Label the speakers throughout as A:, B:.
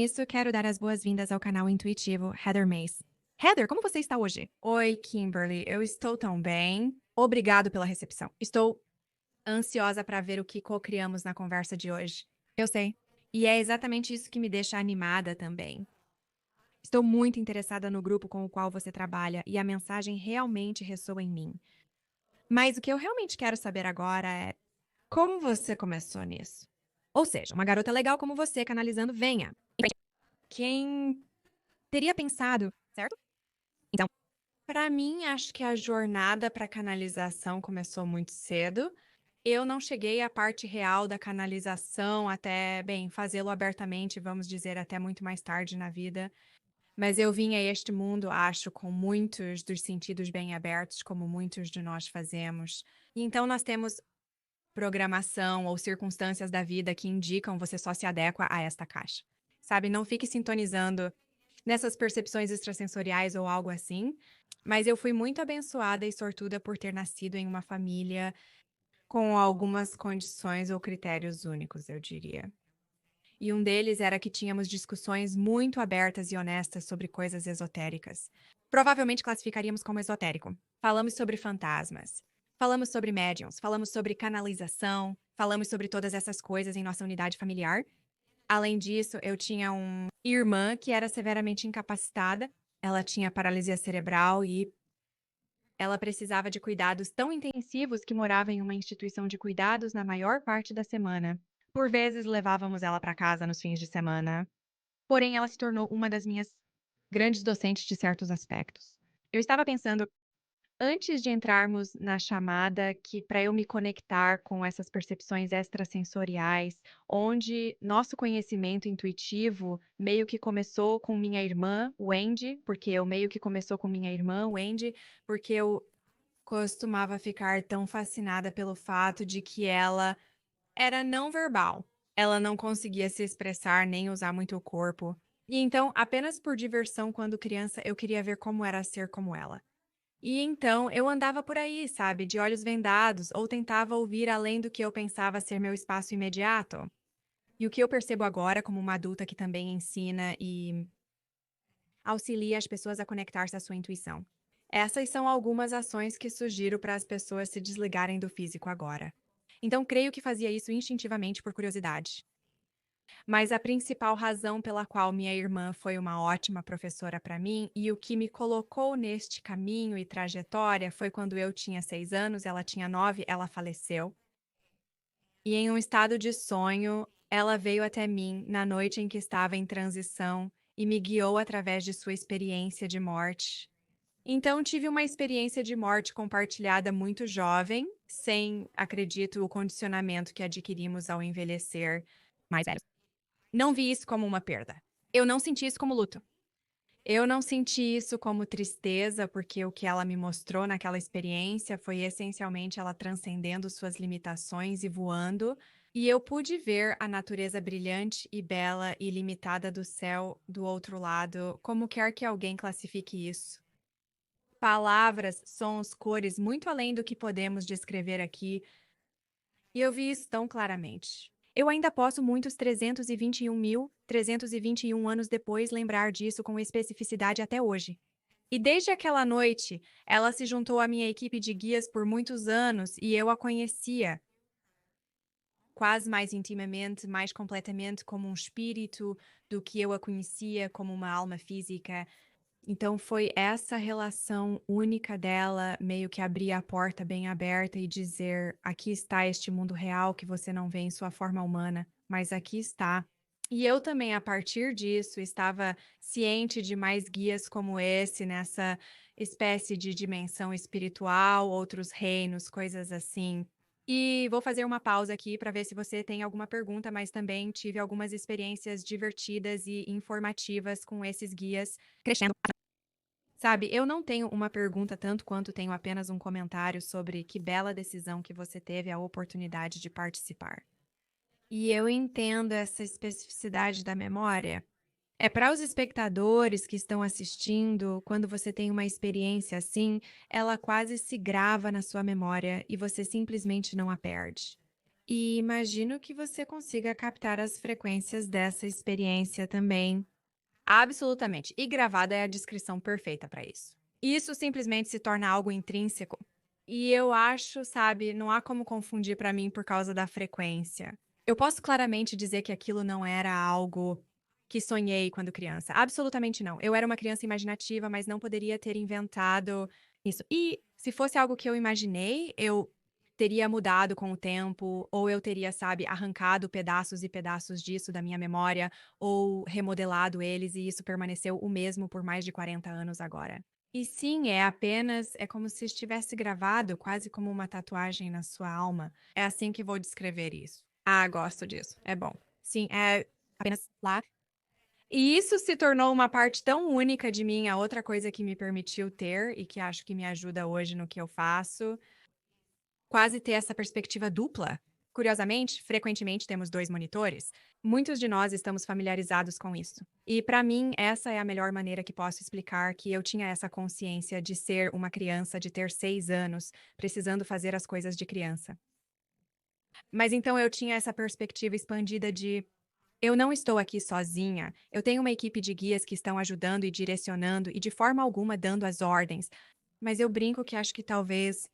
A: Isso, quero dar as boas-vindas ao canal intuitivo Heather Mace. Heather, como você está hoje? Oi, Kimberly, eu estou tão bem. Obrigado pela recepção. Estou ansiosa para ver o que co-criamos na conversa de hoje. Eu sei. E é exatamente isso que me deixa animada também. Estou muito interessada no grupo com o qual você trabalha e a mensagem realmente ressoa em mim. Mas o que eu realmente quero saber agora é como você começou nisso? Ou seja, uma garota legal como você canalizando venha. Quem teria pensado, certo? Então, para mim, acho que a jornada para canalização começou muito cedo. Eu não cheguei à parte real da canalização até, bem, fazê-lo abertamente, vamos dizer, até muito mais tarde na vida. Mas eu vim a este mundo, acho, com muitos dos sentidos bem abertos, como muitos de nós fazemos. E então nós temos programação ou circunstâncias da vida que indicam você só se adequa a esta caixa. Sabe, não fique sintonizando nessas percepções extrasensoriais ou algo assim, mas eu fui muito abençoada e sortuda por ter nascido em uma família com algumas condições ou critérios únicos, eu diria. E um deles era que tínhamos discussões muito abertas e honestas sobre coisas esotéricas. Provavelmente classificaríamos como esotérico. Falamos sobre fantasmas, falamos sobre médiums, falamos sobre canalização, falamos sobre todas essas coisas em nossa unidade familiar. Além disso, eu tinha uma irmã que era severamente incapacitada. Ela tinha paralisia cerebral e ela precisava de cuidados tão intensivos que morava em uma instituição de cuidados na maior parte da semana. Por vezes, levávamos ela para casa nos fins de semana. Porém, ela se tornou uma das minhas grandes docentes de certos aspectos. Eu estava pensando antes de entrarmos na chamada, que para eu me conectar com essas percepções extrasensoriais, onde nosso conhecimento intuitivo meio que começou com minha irmã, Wendy, porque eu meio que começou com minha irmã, Wendy, porque eu costumava ficar tão fascinada pelo fato de que ela era não verbal. Ela não conseguia se expressar nem usar muito o corpo. E então, apenas por diversão, quando criança, eu queria ver como era ser como ela. E então eu andava por aí, sabe, de olhos vendados, ou tentava ouvir além do que eu pensava ser meu espaço imediato. E o que eu percebo agora, como uma adulta que também ensina e auxilia as pessoas a conectar-se à sua intuição. Essas são algumas ações que sugiro para as pessoas se desligarem do físico agora. Então, creio que fazia isso instintivamente por curiosidade. Mas a principal razão pela qual minha irmã foi uma ótima professora para mim e o que me colocou neste caminho e trajetória foi quando eu tinha 6 anos, ela tinha 9, ela faleceu. E em um estado de sonho, ela veio até mim na noite em que estava em transição e me guiou através de sua experiência de morte. Então, tive uma experiência de morte compartilhada muito jovem, sem, acredito, o condicionamento que adquirimos ao envelhecer mais velhos. Não vi isso como uma perda. Eu não senti isso como luto. Eu não senti isso como tristeza, porque o que ela me mostrou naquela experiência foi essencialmente ela transcendendo suas limitações e voando, e eu pude ver a natureza brilhante e bela e limitada do céu do outro lado, como quer que alguém classifique isso. Palavras, sons, cores, muito além do que podemos descrever aqui, e eu vi isso tão claramente. Eu ainda posso muitos 321 anos depois lembrar disso com especificidade até hoje. E desde aquela noite, ela se juntou à minha equipe de guias por muitos anos e eu a conhecia quase mais intimamente, mais completamente como um espírito do que eu a conhecia como uma alma física. Então foi essa relação única dela, meio que abrir a porta bem aberta e dizer: aqui está este mundo real que você não vê em sua forma humana, mas aqui está. E eu também, a partir disso, estava ciente de mais guias como esse, nessa espécie de dimensão espiritual, outros reinos, coisas assim. E vou fazer uma pausa aqui para ver se você tem alguma pergunta, mas também tive algumas experiências divertidas e informativas com esses guias crescendo. Sabe, eu não tenho uma pergunta tanto quanto tenho apenas um comentário sobre que bela decisão que você teve a oportunidade de participar. E eu entendo essa especificidade da memória. É para os espectadores que estão assistindo, quando você tem uma experiência assim, ela quase se grava na sua memória e você simplesmente não a perde. E imagino que você consiga captar as frequências dessa experiência também. Absolutamente. E gravada é a descrição perfeita para isso. Isso simplesmente se torna algo intrínseco. E eu acho, sabe, não há como confundir para mim por causa da frequência. Eu posso claramente dizer que aquilo não era algo que sonhei quando criança. Absolutamente não. Eu era uma criança imaginativa, mas não poderia ter inventado isso. E se fosse algo que eu imaginei, eu teria mudado com o tempo, ou eu teria, sabe, arrancado pedaços e pedaços disso da minha memória, ou remodelado eles, e isso permaneceu o mesmo por mais de 40 anos agora. E sim, é como se estivesse gravado, quase como uma tatuagem na sua alma. É assim que vou descrever isso. Ah, gosto disso. É bom. Sim, é apenas lá. E isso se tornou uma parte tão única de mim, a outra coisa que me permitiu ter e que acho que me ajuda hoje no que eu faço, quase ter essa perspectiva dupla. Curiosamente, frequentemente temos 2 monitores. Muitos de nós estamos familiarizados com isso. E para mim, essa é a melhor maneira que posso explicar que eu tinha essa consciência de ser uma criança, de ter 6 anos, precisando fazer as coisas de criança. Mas então eu tinha essa perspectiva expandida de: eu não estou aqui sozinha, eu tenho uma equipe de guias que estão ajudando e direcionando e de forma alguma dando as ordens. Mas eu brinco que acho que talvez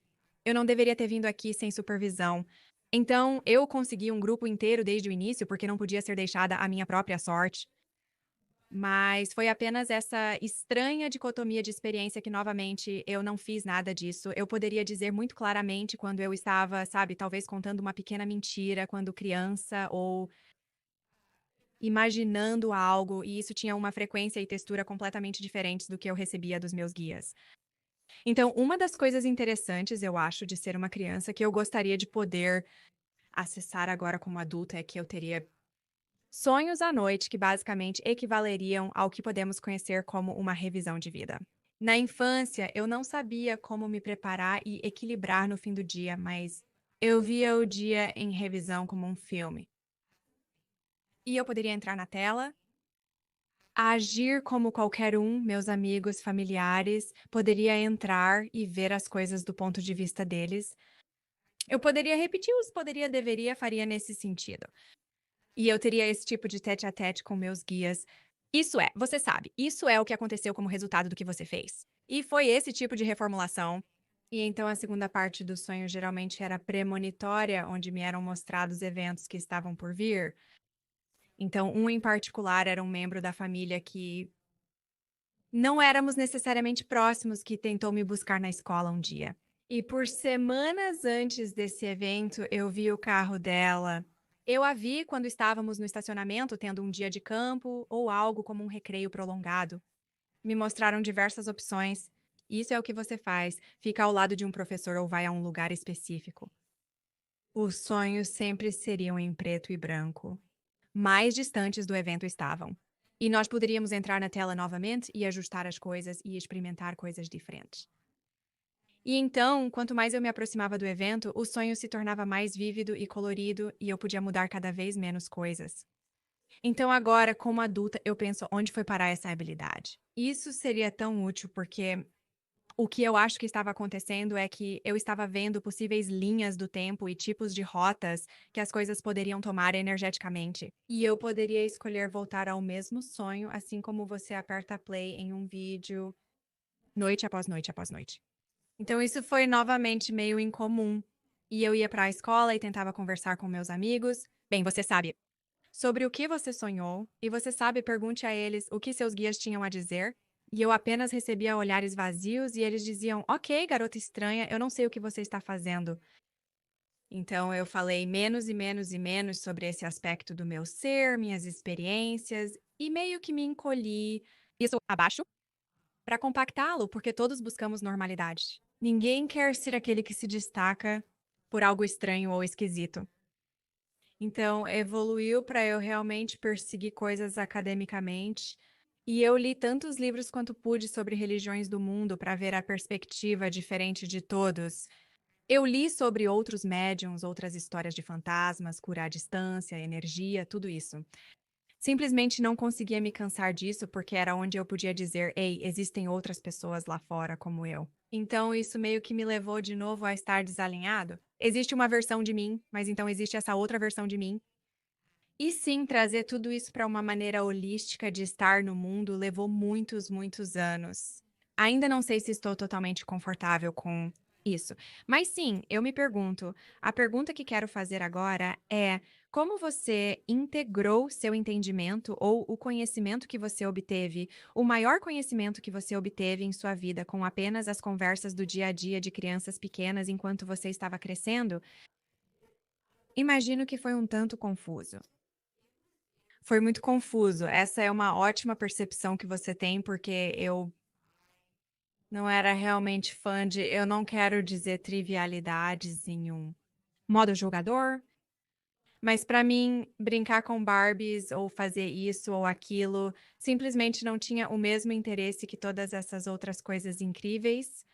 A: eu não deveria ter vindo aqui sem supervisão. Então, eu consegui um grupo inteiro desde o início, porque não podia ser deixada à minha própria sorte. Mas foi apenas essa estranha dicotomia de experiência que, novamente, eu não fiz nada disso. Eu poderia dizer muito claramente quando eu estava, sabe, talvez contando uma pequena mentira quando criança ou imaginando algo, e isso tinha uma frequência e textura completamente diferentes do que eu recebia dos meus guias. Então, uma das coisas interessantes, eu acho, de ser uma criança que eu gostaria de poder acessar agora como adulta é que eu teria sonhos à noite que basicamente equivaleriam ao que podemos conhecer como uma revisão de vida. Na infância, eu não sabia como me preparar e equilibrar no fim do dia, mas eu via o dia em revisão como um filme. E eu poderia entrar na tela, agir como qualquer um, meus amigos, familiares, poderia entrar e ver as coisas do ponto de vista deles. Eu poderia repetir os poderia, deveria, faria nesse sentido. E eu teria esse tipo de tete a tete com meus guias. Isso é, você sabe, isso é o que aconteceu como resultado do que você fez. E foi esse tipo de reformulação. E então a segunda parte do sonho geralmente era premonitória, onde me eram mostrados eventos que estavam por vir. Então, um em particular era um membro da família que não éramos necessariamente próximos, que tentou me buscar na escola um dia. E por semanas antes desse evento, eu vi o carro dela. Eu a vi quando estávamos no estacionamento, tendo um dia de campo ou algo como um recreio prolongado. Me mostraram diversas opções. Isso é o que você faz: fica ao lado de um professor ou vai a um lugar específico. Os sonhos sempre seriam em preto e branco. Mais distantes do evento estavam. E nós poderíamos entrar na tela novamente e ajustar as coisas e experimentar coisas diferentes. E então, quanto mais eu me aproximava do evento, o sonho se tornava mais vívido e colorido e eu podia mudar cada vez menos coisas. Então, agora, como adulta, eu penso onde foi parar essa habilidade. Isso seria tão útil porque o que eu acho que estava acontecendo é que eu estava vendo possíveis linhas do tempo e tipos de rotas que as coisas poderiam tomar energeticamente. E eu poderia escolher voltar ao mesmo sonho, assim como você aperta play em um vídeo, noite após noite após noite. Então isso foi novamente meio incomum. E eu ia para a escola e tentava conversar com meus amigos. Bem, você sabe sobre o que você sonhou, e você sabe, pergunte a eles o que seus guias tinham a dizer. E eu apenas recebia olhares vazios e eles diziam: Ok, garota estranha, eu não sei o que você está fazendo. Então eu falei menos e menos e menos sobre esse aspecto do meu ser, minhas experiências, e meio que me encolhi, isso abaixo, para compactá-lo, porque todos buscamos normalidade. Ninguém quer ser aquele que se destaca por algo estranho ou esquisito. Então, evoluiu para eu realmente perseguir coisas academicamente. E eu li tantos livros quanto pude sobre religiões do mundo para ver a perspectiva diferente de todos. Eu li sobre outros médiums, outras histórias de fantasmas, cura à distância, energia, tudo isso. Simplesmente não conseguia me cansar disso porque era onde eu podia dizer: Ei, existem outras pessoas lá fora como eu. Então, isso meio que me levou de novo a estar desalinhado. Existe uma versão de mim, mas então existe essa outra versão de mim. E sim, trazer tudo isso para uma maneira holística de estar no mundo levou muitos, muitos anos. Ainda não sei se estou totalmente confortável com isso, mas sim, eu me pergunto, a pergunta que quero fazer agora é: como você integrou seu entendimento ou o conhecimento que você obteve, o maior conhecimento que você obteve em sua vida com apenas as conversas do dia a dia de crianças pequenas enquanto você estava crescendo? Imagino que foi um tanto confuso. Foi muito confuso. Essa é uma ótima percepção que você tem, porque eu não era realmente fã de eu não quero dizer trivialidades em um modo julgador, mas pra mim, brincar com Barbies ou fazer isso ou aquilo, simplesmente não tinha o mesmo interesse que todas essas outras coisas incríveis,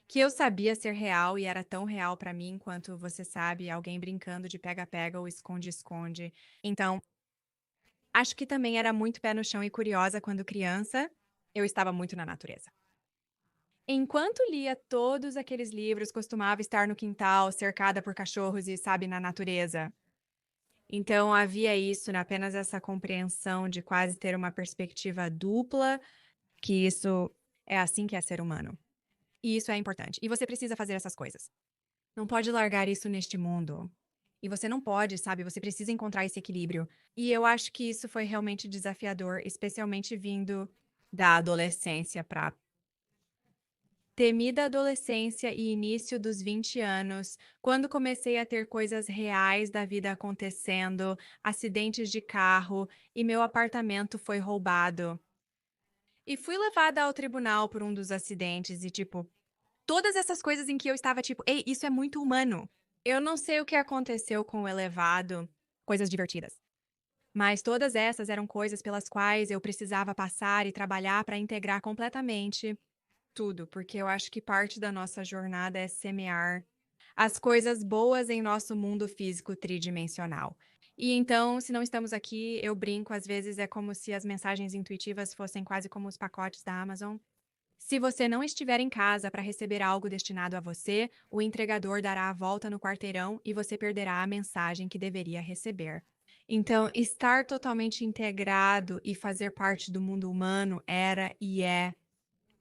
A: que eu sabia ser real e era tão real pra mim quanto, você sabe, alguém brincando de pega-pega ou esconde-esconde. Então, acho que também era muito pé no chão e curiosa quando criança, eu estava muito na natureza. Enquanto lia todos aqueles livros, costumava estar no quintal, cercada por cachorros e, sabe, na natureza. Então havia isso, né, apenas essa compreensão de quase ter uma perspectiva dupla, que isso é assim que é ser humano. E isso é importante. E você precisa fazer essas coisas. Não pode largar isso neste mundo. E você não pode, sabe, você precisa encontrar esse equilíbrio. E eu acho que isso foi realmente desafiador, especialmente vindo da adolescência para temida adolescência e início dos 20 anos, quando comecei a ter coisas reais da vida acontecendo, acidentes de carro e meu apartamento foi roubado. E fui levada ao tribunal por um dos acidentes e, tipo, todas essas coisas em que eu estava tipo: "Ei, isso é muito humano". Eu não sei o que aconteceu com o elevado, coisas divertidas. Mas todas essas eram coisas pelas quais eu precisava passar e trabalhar para integrar completamente tudo, porque eu acho que parte da nossa jornada é semear as coisas boas em nosso mundo físico tridimensional. E então, se não estamos aqui, eu brinco, às vezes é como se as mensagens intuitivas fossem quase como os pacotes da Amazon. Se você não estiver em casa para receber algo destinado a você, o entregador dará a volta no quarteirão e você perderá a mensagem que deveria receber. Então, estar totalmente integrado e fazer parte do mundo humano era e é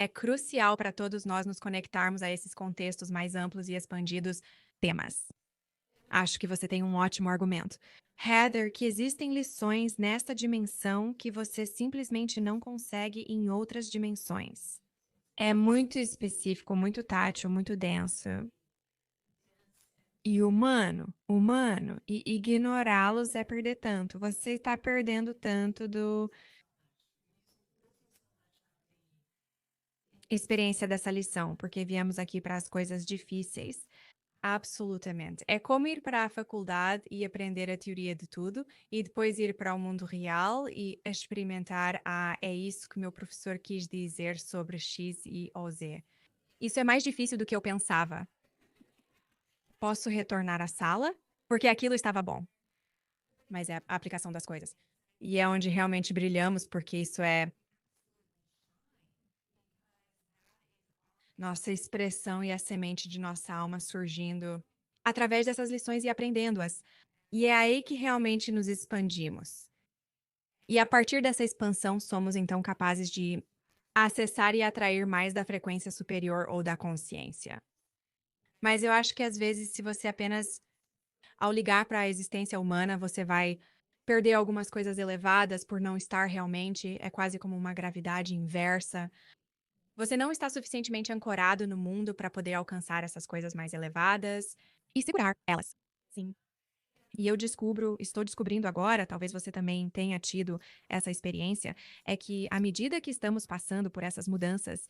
A: crucial para todos nós nos conectarmos a esses contextos mais amplos e expandidos temas. Acho que você tem um ótimo argumento. Heather, que existem lições nesta dimensão que você simplesmente não consegue em outras dimensões. É muito específico, muito tátil, muito denso. E humano, e ignorá-los é perder tanto. Você está perdendo tanto do experiência dessa lição, porque viemos aqui para as coisas difíceis. Absolutamente. É como ir para a faculdade e aprender a teoria de tudo e depois ir para o mundo real e experimentar, é isso que o meu professor quis dizer sobre X, Y ou Z. Isso é mais difícil do que eu pensava. Posso retornar à sala? Porque aquilo estava bom, mas é a aplicação das coisas. E é onde realmente brilhamos, porque isso é nossa expressão e a semente de nossa alma surgindo através dessas lições e aprendendo-as. E é aí que realmente nos expandimos. E a partir dessa expansão, somos então capazes de acessar e atrair mais da frequência superior ou da consciência. Mas eu acho que às vezes, se você apenas, ao ligar para a existência humana, você vai perder algumas coisas elevadas por não estar realmente, é quase como uma gravidade inversa. Você não está suficientemente ancorado no mundo para poder alcançar essas coisas mais elevadas e segurar elas. Sim. E estou descobrindo agora, talvez você também tenha tido essa experiência, é que à medida que estamos passando por essas mudanças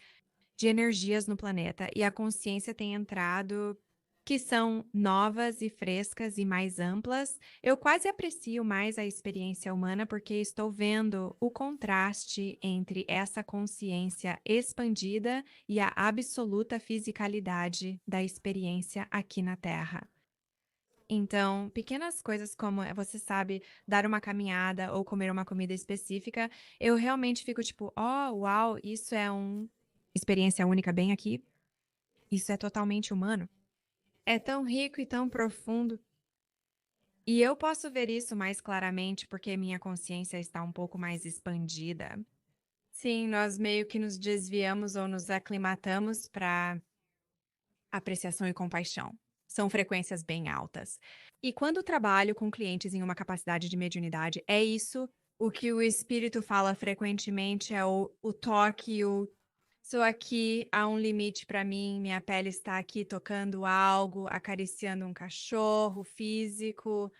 A: de energias no planeta e a consciência tem entrado, que são novas e frescas e mais amplas, eu quase aprecio mais a experiência humana porque estou vendo o contraste entre essa consciência expandida e a absoluta fisicalidade da experiência aqui na Terra. Então, pequenas coisas como, você sabe, dar uma caminhada ou comer uma comida específica, eu realmente fico tipo: "Oh, uau, isso é experiência única bem aqui. Isso é totalmente humano". É tão rico e tão profundo. E eu posso ver isso mais claramente porque minha consciência está um pouco mais expandida. Sim, nós meio que nos desviamos ou nos aclimatamos para apreciação e compaixão. São frequências bem altas. E quando trabalho com clientes em uma capacidade de mediunidade, é isso o que o espírito fala frequentemente, é o toque, o sou aqui, há um limite para mim, minha pele está aqui tocando algo, acariciando um cachorro físico.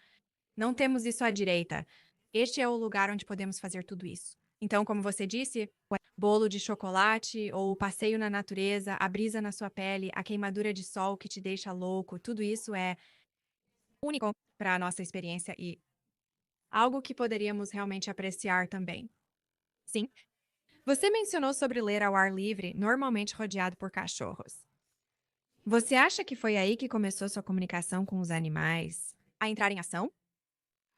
A: Não temos isso à direita. Este é o lugar onde podemos fazer tudo isso. Então, como você disse, o bolo de chocolate ou o passeio na natureza, a brisa na sua pele, a queimadura de sol que te deixa louco, tudo isso é único para a nossa experiência e algo que poderíamos realmente apreciar também. Sim. Você mencionou sobre ler ao ar livre, normalmente rodeado por cachorros. Você acha que foi aí que começou sua comunicação com os animais a entrar em ação?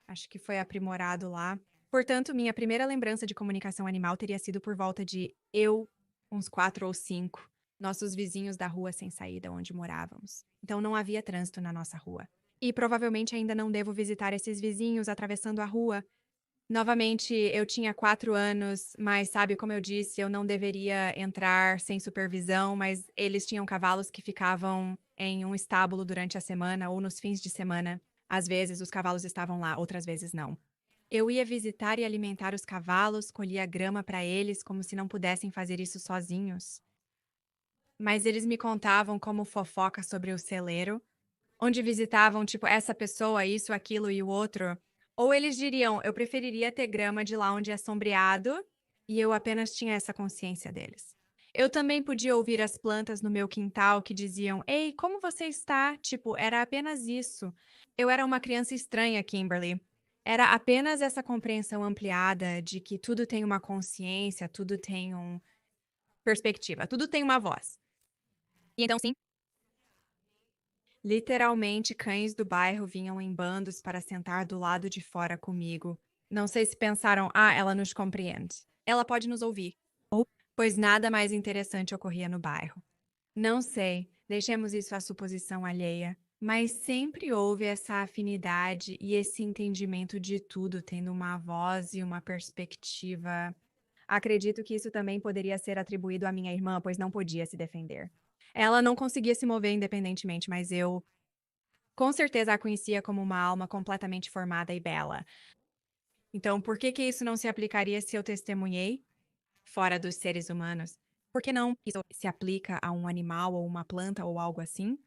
A: Acho que foi aprimorado lá. Portanto, minha primeira lembrança de comunicação animal teria sido por volta de eu, uns 4 ou 5, nossos vizinhos da rua sem saída onde morávamos. Então não havia trânsito na nossa rua. E provavelmente ainda não devo visitar esses vizinhos atravessando a rua. Novamente, eu tinha 4 anos, mas sabe, como eu disse, eu não deveria entrar sem supervisão, mas eles tinham cavalos que ficavam em um estábulo durante a semana ou nos fins de semana. Às vezes os cavalos estavam lá, outras vezes não. Eu ia visitar e alimentar os cavalos, colhia grama para eles como se não pudessem fazer isso sozinhos. Mas eles me contavam como fofoca sobre o celeiro, onde visitavam, tipo, essa pessoa, isso, aquilo e o outro. Ou eles diriam, eu preferiria ter grama de lá onde é sombreado, e eu apenas tinha essa consciência deles. Eu também podia ouvir as plantas no meu quintal que diziam, ei, como você está? Tipo, era apenas isso. Eu era uma criança estranha, Kimberly. Era apenas essa compreensão ampliada de que tudo tem uma consciência, tudo tem uma perspectiva, tudo tem uma voz. E então, sim, literalmente, cães do bairro vinham em bandos para sentar do lado de fora comigo. Não sei se pensaram, ela nos compreende. Ela pode nos ouvir. Ou, pois nada mais interessante ocorria no bairro. Não sei, deixemos isso à suposição alheia. Mas sempre houve essa afinidade e esse entendimento de tudo, tendo uma voz e uma perspectiva. Acredito que isso também poderia ser atribuído à minha irmã, pois não podia se defender. Ela não conseguia se mover independentemente, mas eu com certeza a conhecia como uma alma completamente formada e bela. Então, por que que isso não se aplicaria se eu testemunhei fora dos seres humanos? Por que não isso se aplica a um animal ou uma planta ou algo assim?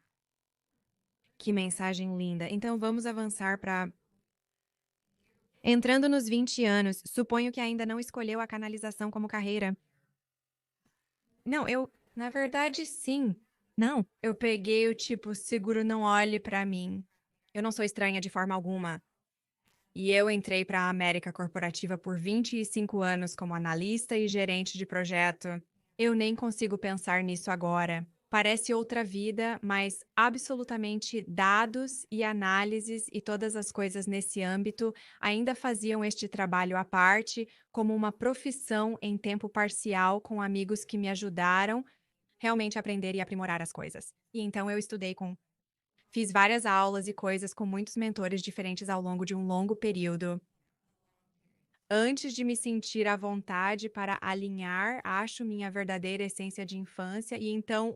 A: Que mensagem linda. Então, vamos avançar para. Entrando nos 20 anos, suponho que ainda não escolheu a canalização como carreira. Não, na verdade, sim. Não, eu peguei o tipo, seguro não olhe pra mim. Eu não sou estranha de forma alguma. E eu entrei para a América Corporativa por 25 anos como analista e gerente de projeto. Eu nem consigo pensar nisso agora. Parece outra vida, mas absolutamente dados e análises e todas as coisas nesse âmbito ainda faziam este trabalho à parte, como uma profissão em tempo parcial com amigos que me ajudaram realmente a aprender e aprimorar as coisas. E então eu estudei com fiz várias aulas e coisas com muitos mentores diferentes ao longo de um longo período. Antes de me sentir à vontade para alinhar, acho minha verdadeira essência de infância e então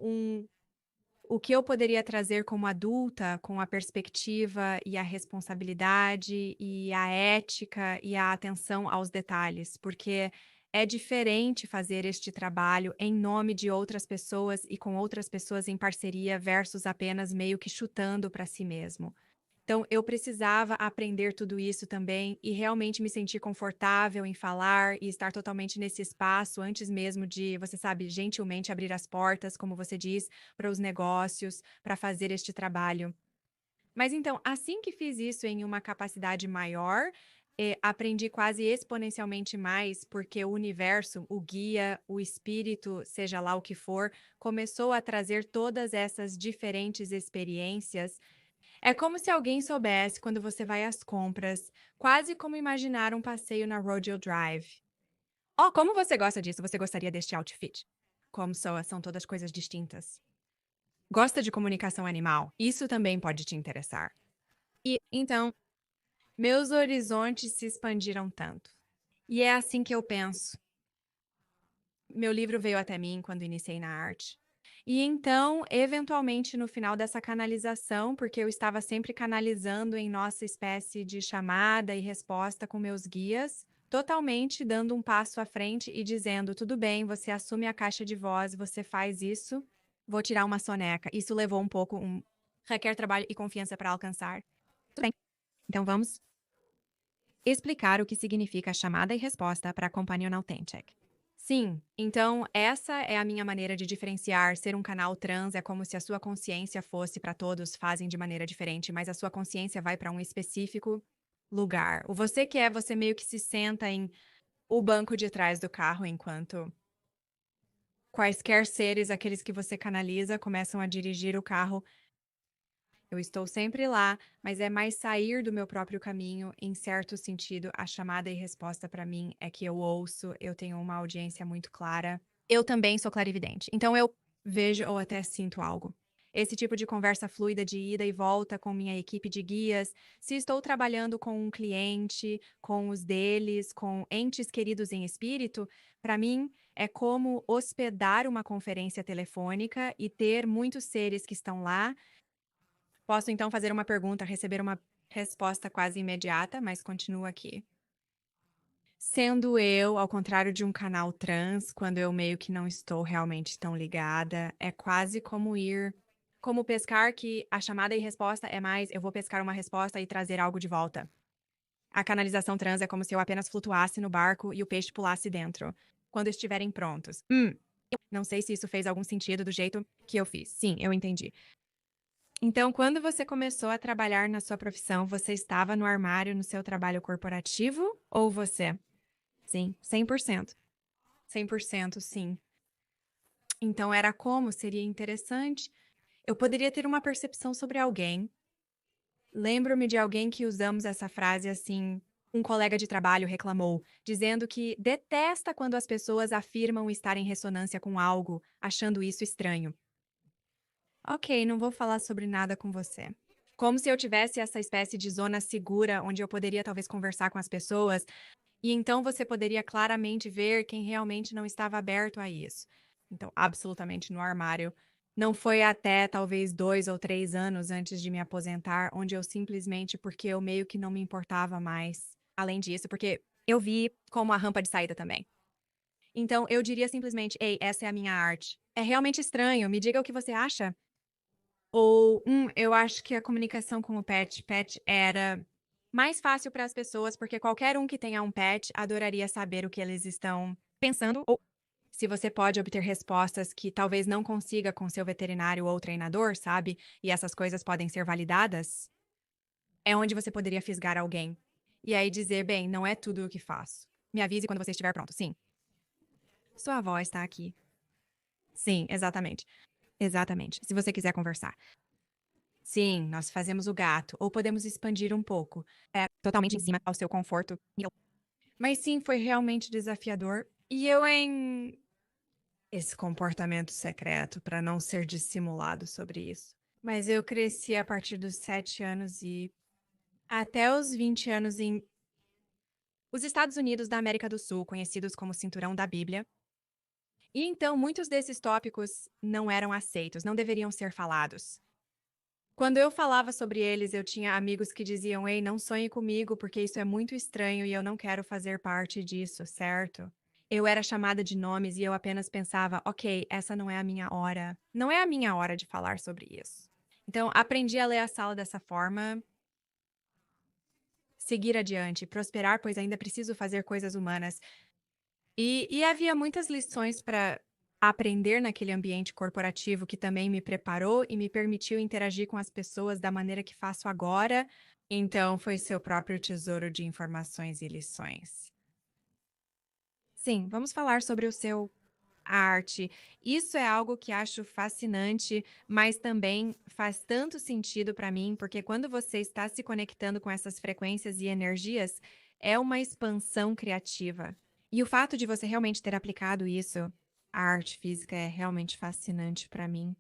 A: o que eu poderia trazer como adulta, com a perspectiva e a responsabilidade e a ética e a atenção aos detalhes, porque é diferente fazer este trabalho em nome de outras pessoas e com outras pessoas em parceria versus apenas meio que chutando para si mesmo. Então, eu precisava aprender tudo isso também e realmente me sentir confortável em falar e estar totalmente nesse espaço antes mesmo de, você sabe, gentilmente abrir as portas, como você diz, para os negócios, para fazer este trabalho. Mas então, assim que fiz isso em uma capacidade maior, aprendi quase exponencialmente mais, porque o universo, o guia, o espírito, seja lá o que for, começou a trazer todas essas diferentes experiências. É como se alguém soubesse quando você vai às compras, quase como imaginar um passeio na Rodeo Drive. Oh, como você gosta disso? Você gostaria deste outfit? Como soa, são todas coisas distintas. Gosta de comunicação animal? Isso também pode te interessar. E então, meus horizontes se expandiram tanto. E é assim que eu penso. Meu livro veio até mim quando iniciei na arte. E então, eventualmente, no final dessa canalização, porque eu estava sempre canalizando em nossa espécie de chamada e resposta com meus guias, totalmente dando um passo à frente e dizendo: tudo bem, você assume a caixa de voz, você faz isso, vou tirar uma soneca. Isso levou um pouco, requer trabalho e confiança para alcançar. Tudo bem, então vamos explicar o que significa a chamada e resposta para a Companion Authentic. Sim, então essa é a minha maneira de diferenciar. Ser um canal trans é como se a sua consciência fosse para todos, fazem de maneira diferente, mas a sua consciência vai para um específico lugar. O você que é, você meio que se senta em o banco de trás do carro enquanto quaisquer seres, aqueles que você canaliza, começam a dirigir o carro. Eu estou sempre lá, mas é mais sair do meu próprio caminho. Em certo sentido, a chamada e resposta para mim é que eu ouço, eu tenho uma audiência muito clara. Eu também sou clarividente, então eu vejo ou até sinto algo. Esse tipo de conversa fluida de ida e volta com minha equipe de guias, se estou trabalhando com um cliente, com os deles, com entes queridos em espírito, para mim é como hospedar uma conferência telefônica e ter muitos seres que estão lá. Posso então fazer uma pergunta, receber uma resposta quase imediata, mas continuo aqui. Sendo eu, ao contrário de um canal trans, quando eu meio que não estou realmente tão ligada, é quase como como pescar, que a chamada e resposta é mais eu vou pescar uma resposta e trazer algo de volta. A canalização trans é como se eu apenas flutuasse no barco e o peixe pulasse dentro. Quando estiverem prontos. Não sei se isso fez algum sentido do jeito que eu fiz. Sim, eu entendi. Então, quando você começou a trabalhar na sua profissão, você estava no armário no seu trabalho corporativo ou você? Sim, 100%. 100%, sim. Então, era como? Seria interessante. Eu poderia ter uma percepção sobre alguém. Lembro-me de alguém que usamos essa frase assim. Um colega de trabalho reclamou, dizendo que detesta quando as pessoas afirmam estar em ressonância com algo, achando isso estranho. Ok, não vou falar sobre nada com você. Como se eu tivesse essa espécie de zona segura onde eu poderia talvez conversar com as pessoas, e então você poderia claramente ver quem realmente não estava aberto a isso. Então, absolutamente no armário. Não foi até talvez 2 ou 3 anos antes de me aposentar, onde eu simplesmente, porque eu meio que não me importava mais. Além disso, porque eu vi como a rampa de saída também. Então, eu diria simplesmente: ei, essa é a minha arte. É realmente estranho, me diga o que você acha. Ou, eu acho que a comunicação com o pet era mais fácil para as pessoas, porque qualquer um que tenha um pet adoraria saber o que eles estão pensando, ou se você pode obter respostas que talvez não consiga com seu veterinário ou treinador, sabe? E essas coisas podem ser validadas, é onde você poderia fisgar alguém. E aí dizer, bem, não é tudo o que faço. Me avise quando você estiver pronto. Sim. Sua avó está aqui. Sim, exatamente. Exatamente. Se você quiser conversar. Sim, nós fazemos o gato, ou podemos expandir um pouco. É totalmente em cima ao seu conforto. Mas sim, foi realmente desafiador. E eu em esse comportamento secreto para não ser dissimulado sobre isso. Mas eu cresci a partir dos 7 anos e até os 20 anos em os Estados Unidos da América do Sul, conhecidos como Cinturão da Bíblia. E então muitos desses tópicos não eram aceitos, não deveriam ser falados. Quando eu falava sobre eles, eu tinha amigos que diziam: ei, não sonhe comigo, porque isso é muito estranho e eu não quero fazer parte disso, certo? Eu era chamada de nomes e eu apenas pensava: ok, essa não é a minha hora. Não é a minha hora de falar sobre isso. Então, aprendi a ler a sala dessa forma, seguir adiante, prosperar, pois ainda preciso fazer coisas humanas. E havia muitas lições para aprender naquele ambiente corporativo que também me preparou e me permitiu interagir com as pessoas da maneira que faço agora. Então, foi seu próprio tesouro de informações e lições. Sim, vamos falar sobre o seu arte. Isso é algo que acho fascinante, mas também faz tanto sentido para mim, porque quando você está se conectando com essas frequências e energias, é uma expansão criativa. E o fato de você realmente ter aplicado isso, a arte física, é realmente fascinante para mim.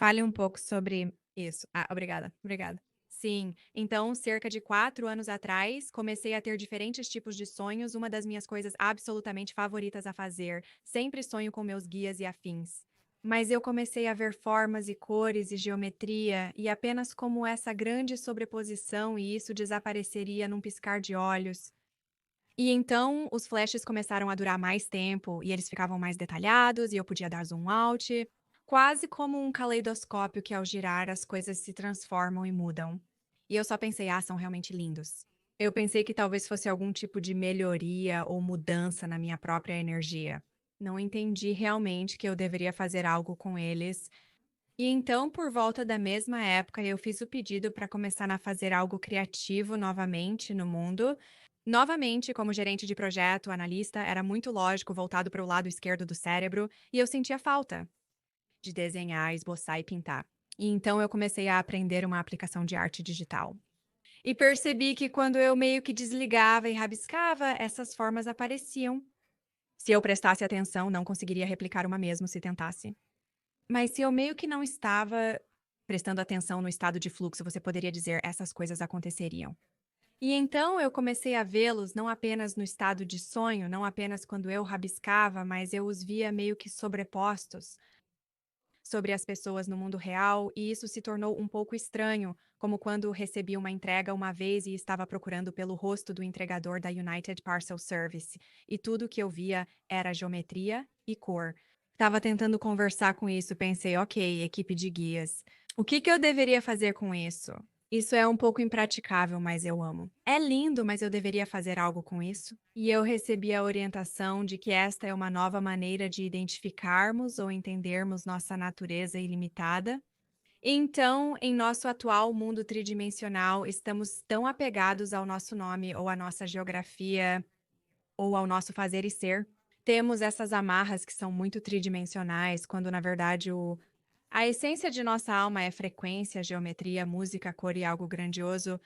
A: Fale um pouco sobre isso. Ah, obrigada, obrigada. Sim, então cerca de 4 anos atrás, comecei a ter diferentes tipos de sonhos, uma das minhas coisas absolutamente favoritas a fazer. Sempre sonho com meus guias e afins. Mas eu comecei a ver formas e cores e geometria, e apenas como essa grande sobreposição e isso desapareceria num piscar de olhos. E então os flashes começaram a durar mais tempo e eles ficavam mais detalhados e eu podia dar zoom out, quase como um caleidoscópio que ao girar as coisas se transformam e mudam. E eu só pensei, ah, são realmente lindos. Eu pensei que talvez fosse algum tipo de melhoria ou mudança na minha própria energia. Não entendi realmente que eu deveria fazer algo com eles. E então, por volta da mesma época, eu fiz o pedido para começar a fazer algo criativo novamente no mundo. Novamente, como gerente de projeto, analista, era muito lógico voltado para o lado esquerdo do cérebro, e eu sentia falta de desenhar, esboçar e pintar. E então eu comecei a aprender uma aplicação de arte digital. E percebi que quando eu meio que desligava e rabiscava, essas formas apareciam. Se eu prestasse atenção, não conseguiria replicar uma mesmo se tentasse. Mas se eu meio que não estava prestando atenção no estado de fluxo, você poderia dizer essas coisas aconteceriam. E então eu comecei a vê-los não apenas no estado de sonho, não apenas quando eu rabiscava, mas eu os via meio que sobrepostos sobre as pessoas no mundo real, e isso se tornou um pouco estranho, como quando recebi uma entrega uma vez e estava procurando pelo rosto do entregador da United Parcel Service, e tudo que eu via era geometria e cor. Estava tentando conversar com isso, pensei, ok, equipe de guias. O que que eu deveria fazer com isso? Isso é um pouco impraticável, mas eu amo. É lindo, mas eu deveria fazer algo com isso? E eu recebi a orientação de que esta é uma nova maneira de identificarmos ou entendermos nossa natureza ilimitada. Então, em nosso atual mundo tridimensional, estamos tão apegados ao nosso nome ou à nossa geografia ou ao nosso fazer e ser. Temos essas amarras que são muito tridimensionais, quando na verdade a essência de nossa alma é frequência, geometria, música, cor e algo grandioso.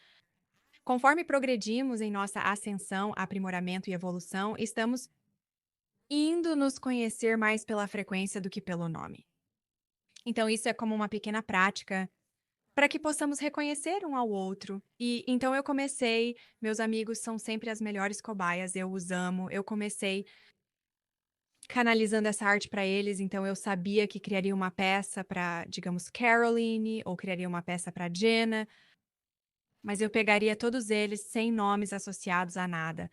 A: Conforme progredimos em nossa ascensão, aprimoramento e evolução, estamos indo nos conhecer mais pela frequência do que pelo nome. Então, isso é como uma pequena prática para que possamos reconhecer um ao outro. E então eu comecei, meus amigos são sempre as melhores cobaias, eu os amo. Eu comecei canalizando essa arte para eles, então eu sabia que criaria uma peça para, digamos, Caroline, ou criaria uma peça para Jenna, mas eu pegaria todos eles sem nomes associados a nada.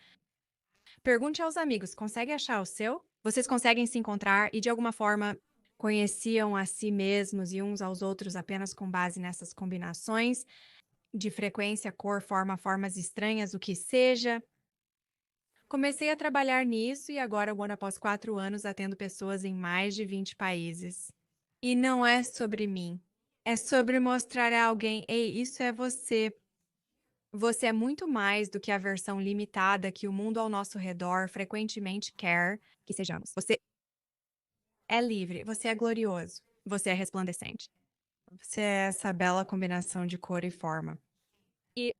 A: Pergunte aos amigos, consegue achar o seu? Vocês conseguem se encontrar e de alguma forma conheciam a si mesmos e uns aos outros apenas com base nessas combinações de frequência, cor, forma, formas estranhas, o que seja. Comecei a trabalhar nisso e agora, o ano após 4 anos, atendo pessoas em mais de 20 países. E não é sobre mim. É sobre mostrar a alguém, ei, isso é você. Você é muito mais do que a versão limitada que o mundo ao nosso redor frequentemente quer que sejamos. Você é livre, você é glorioso, você é resplandecente. Você é essa bela combinação de cor e forma. E,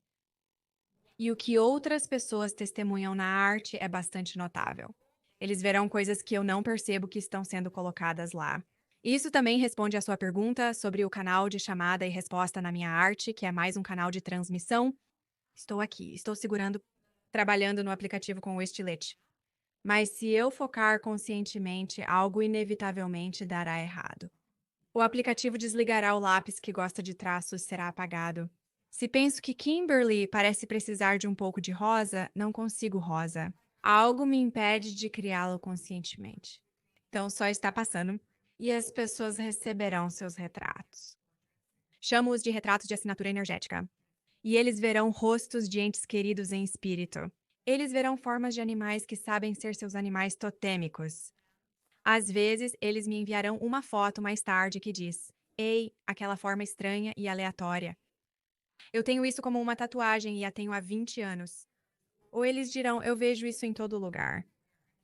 A: e o que outras pessoas testemunham na arte é bastante notável. Eles verão coisas que eu não percebo que estão sendo colocadas lá. Isso também responde à sua pergunta sobre o canal de chamada e resposta na minha arte, que é mais um canal de transmissão. Estou aqui, estou segurando, trabalhando no aplicativo com o estilete. Mas se eu focar conscientemente, algo inevitavelmente dará errado. O aplicativo desligará o lápis que gosta de traços, será apagado. Se penso que Kimberly parece precisar de um pouco de rosa, não consigo rosa. Algo me impede de criá-lo conscientemente. Então só está passando e as pessoas receberão seus retratos. Chamo-os de retratos de assinatura energética. E eles verão rostos de entes queridos em espírito. Eles verão formas de animais que sabem ser seus animais totêmicos. Às vezes, eles me enviarão uma foto mais tarde que diz: Ei, aquela forma estranha e aleatória. Eu tenho isso como uma tatuagem e a tenho há 20 anos. Ou eles dirão: Eu vejo isso em todo lugar.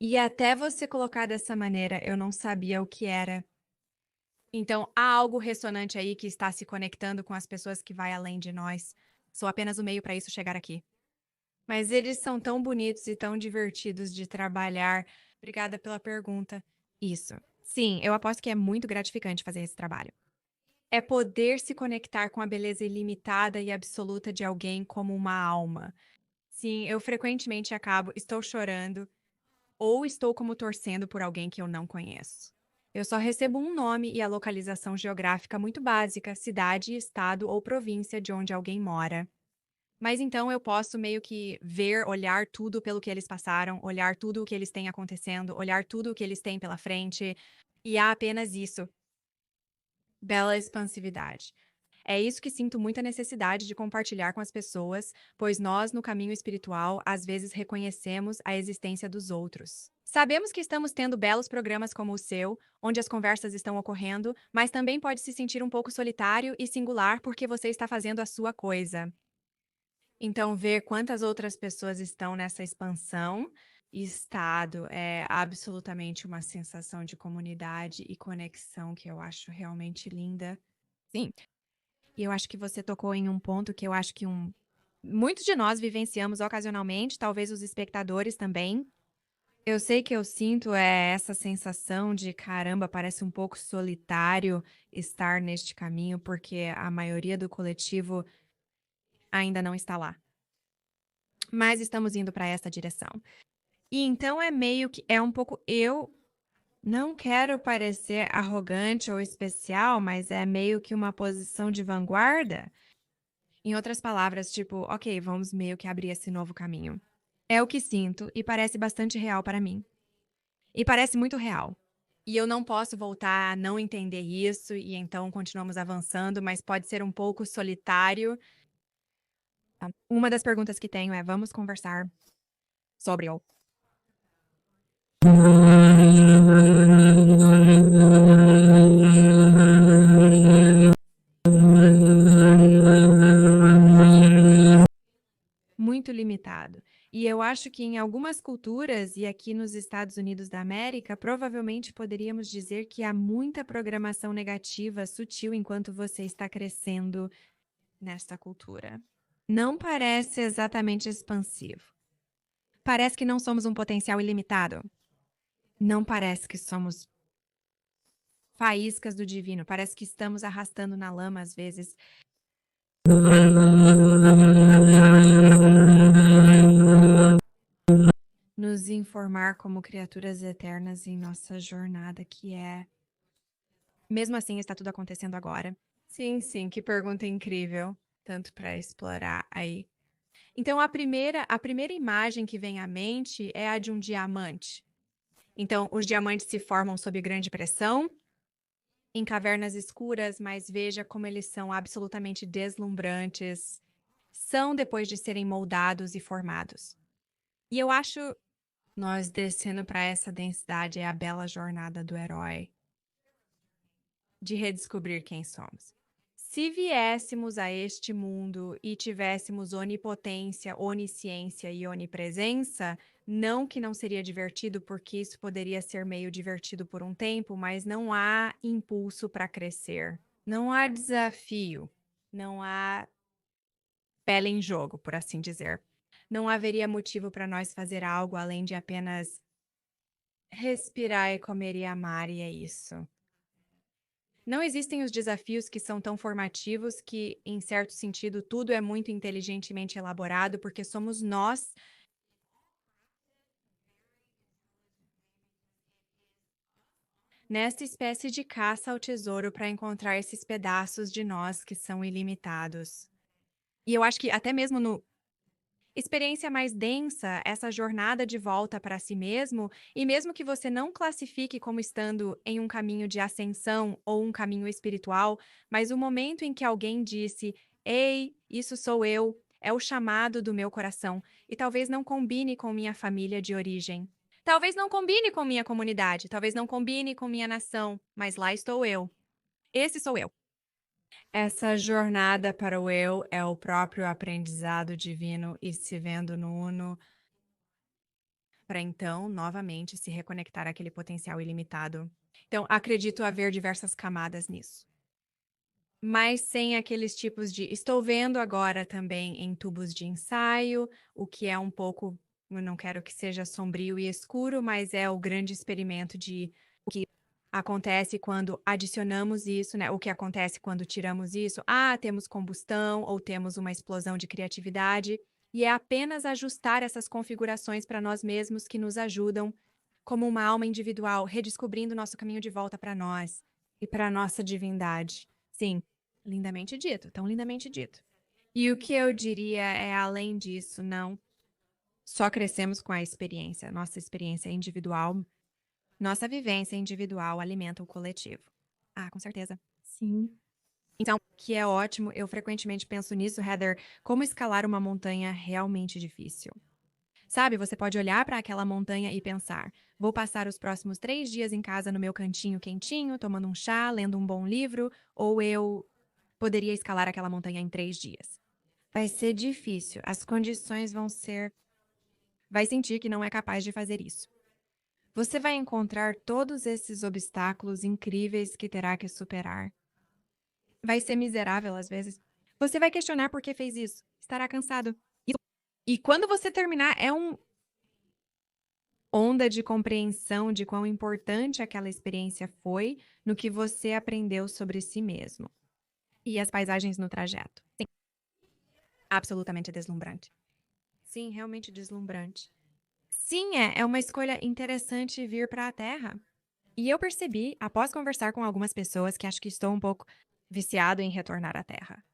A: E até você colocar dessa maneira, eu não sabia o que era. Então, há algo ressonante aí que está se conectando com as pessoas que vai além de nós. Sou apenas o meio para isso chegar aqui. Mas eles são tão bonitos e tão divertidos de trabalhar. Obrigada pela pergunta. Isso. Sim, eu aposto que é muito gratificante fazer esse trabalho. É poder se conectar com a beleza ilimitada e absoluta de alguém como uma alma. Sim, eu frequentemente estou chorando ou estou como torcendo por alguém que eu não conheço. Eu só recebo um nome e a localização geográfica muito básica, cidade, estado ou província de onde alguém mora. Mas então eu posso meio que ver, olhar tudo pelo que eles passaram, olhar tudo o que eles têm acontecendo, olhar tudo o que eles têm pela frente, e há apenas isso. Bela expansividade. É isso que sinto muita necessidade de compartilhar com as pessoas, pois nós, no caminho espiritual, às vezes reconhecemos a existência dos outros. Sabemos que estamos tendo belos programas como o seu, onde as conversas estão ocorrendo, mas também pode se sentir um pouco solitário e singular porque você está fazendo a sua coisa. Então, ver quantas outras pessoas estão nessa expansão e estado é absolutamente uma sensação de comunidade e conexão que eu acho realmente linda. Sim, e eu acho que você tocou em um ponto que eu acho que muitos de nós vivenciamos ocasionalmente, talvez os espectadores também. Eu sei que eu sinto essa sensação de caramba, parece um pouco solitário estar neste caminho, porque a maioria do coletivo ainda não está lá. Mas estamos indo para essa direção. E então é meio que é um pouco eu não quero parecer arrogante ou especial, mas é meio que uma posição de vanguarda. Em outras palavras, tipo, ok, vamos meio que abrir esse novo caminho. É o que sinto e parece bastante real para mim. E parece muito real. E eu não posso voltar a não entender isso e então continuamos avançando, mas pode ser um pouco solitário. Tá? Uma das perguntas que tenho é: vamos conversar sobre o. Muito limitado. E eu acho que em algumas culturas, e aqui nos Estados Unidos da América, provavelmente poderíamos dizer que há muita programação negativa sutil enquanto você está crescendo nesta cultura. Não parece exatamente expansivo. Parece que não somos um potencial ilimitado. Não parece que somos faíscas do divino. Parece que estamos arrastando na lama às vezes. Nos informar como criaturas eternas em nossa jornada, que é. Mesmo assim, está tudo acontecendo agora. Sim, sim, que pergunta incrível. Tanto para explorar aí. Então, a primeira imagem que vem à mente é a de um diamante. Então, os diamantes se formam sob grande pressão, em cavernas escuras, mas veja como eles são absolutamente deslumbrantes. São depois de serem moldados e formados. E eu acho nós descendo para essa densidade é a bela jornada do herói de redescobrir quem somos. Se viéssemos a este mundo e tivéssemos onipotência, onisciência e onipresença, não que não seria divertido, porque isso poderia ser meio divertido por um tempo, mas não há impulso para crescer. Não há desafio. Não há pele em jogo, por assim dizer. Não haveria motivo para nós fazer algo além de apenas respirar e comer e amar, e é isso. Não existem os desafios que são tão formativos que, em certo sentido, tudo é muito inteligentemente elaborado, porque somos nós. Nesta espécie de caça ao tesouro para encontrar esses pedaços de nós que são ilimitados. E eu acho que até mesmo no experiência mais densa, essa jornada de volta para si mesmo, e mesmo que você não classifique como estando em um caminho de ascensão ou um caminho espiritual, mas o momento em que alguém disse: "Ei, isso sou eu", é o chamado do meu coração, e talvez não combine com minha família de origem. Talvez não combine com minha comunidade, talvez não combine com minha nação, mas lá estou eu. Esse sou eu. Essa jornada para o eu é o próprio aprendizado divino e se vendo no uno, para então, novamente, se reconectar àquele potencial ilimitado. Então, acredito haver diversas camadas nisso. Mas sem aqueles tipos de. Estou vendo agora também em tubos de ensaio, o que é um pouco. Eu não quero que seja sombrio e escuro, mas é o grande experimento de. Acontece quando adicionamos isso, né, o que acontece quando tiramos isso? Ah, temos combustão ou temos uma explosão de criatividade, e é apenas ajustar essas configurações para nós mesmos que nos ajudam, como uma alma individual, redescobrindo nosso caminho de volta para nós e para a nossa divindade. Sim, lindamente dito, tão lindamente dito. E o que eu diria é, além disso, não só crescemos com a experiência, nossa experiência individual, nossa vivência individual alimenta o coletivo. Ah, com certeza.
B: Sim.
A: Então, que é ótimo, eu frequentemente penso nisso, Heather, como escalar uma montanha realmente difícil. Sabe, você pode olhar para aquela montanha e pensar: vou passar os próximos 3 dias em casa no meu cantinho quentinho, tomando um chá, lendo um bom livro, ou eu poderia escalar aquela montanha em 3 dias. Vai ser difícil, as condições vão ser. Vai sentir que não é capaz de fazer isso. Você vai encontrar todos esses obstáculos incríveis que terá que superar. Vai ser miserável às vezes. Você vai questionar por que fez isso. Estará cansado. E quando você terminar, é uma onda de compreensão de quão importante aquela experiência foi no que você aprendeu sobre si mesmo. E as paisagens no trajeto. Sim, absolutamente deslumbrante. Sim, realmente deslumbrante. Sim, é uma escolha interessante vir para a Terra. E eu percebi, após conversar com algumas pessoas, que acho que estou um pouco viciado em retornar à Terra.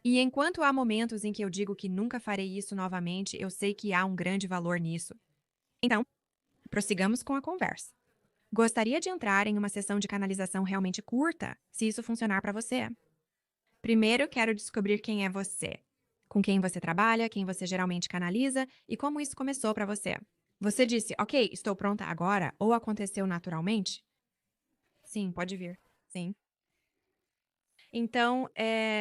A: E enquanto há momentos em que eu digo que nunca farei isso novamente, eu sei que há um grande valor nisso. Então, prossigamos com a conversa. Gostaria de entrar em uma sessão de canalização realmente curta, se isso funcionar para você. Primeiro, quero descobrir quem é você, com quem você trabalha, quem você geralmente canaliza e como isso começou para você. Você disse, ok, estou pronta agora, ou aconteceu naturalmente? Sim, pode vir. Sim. Então,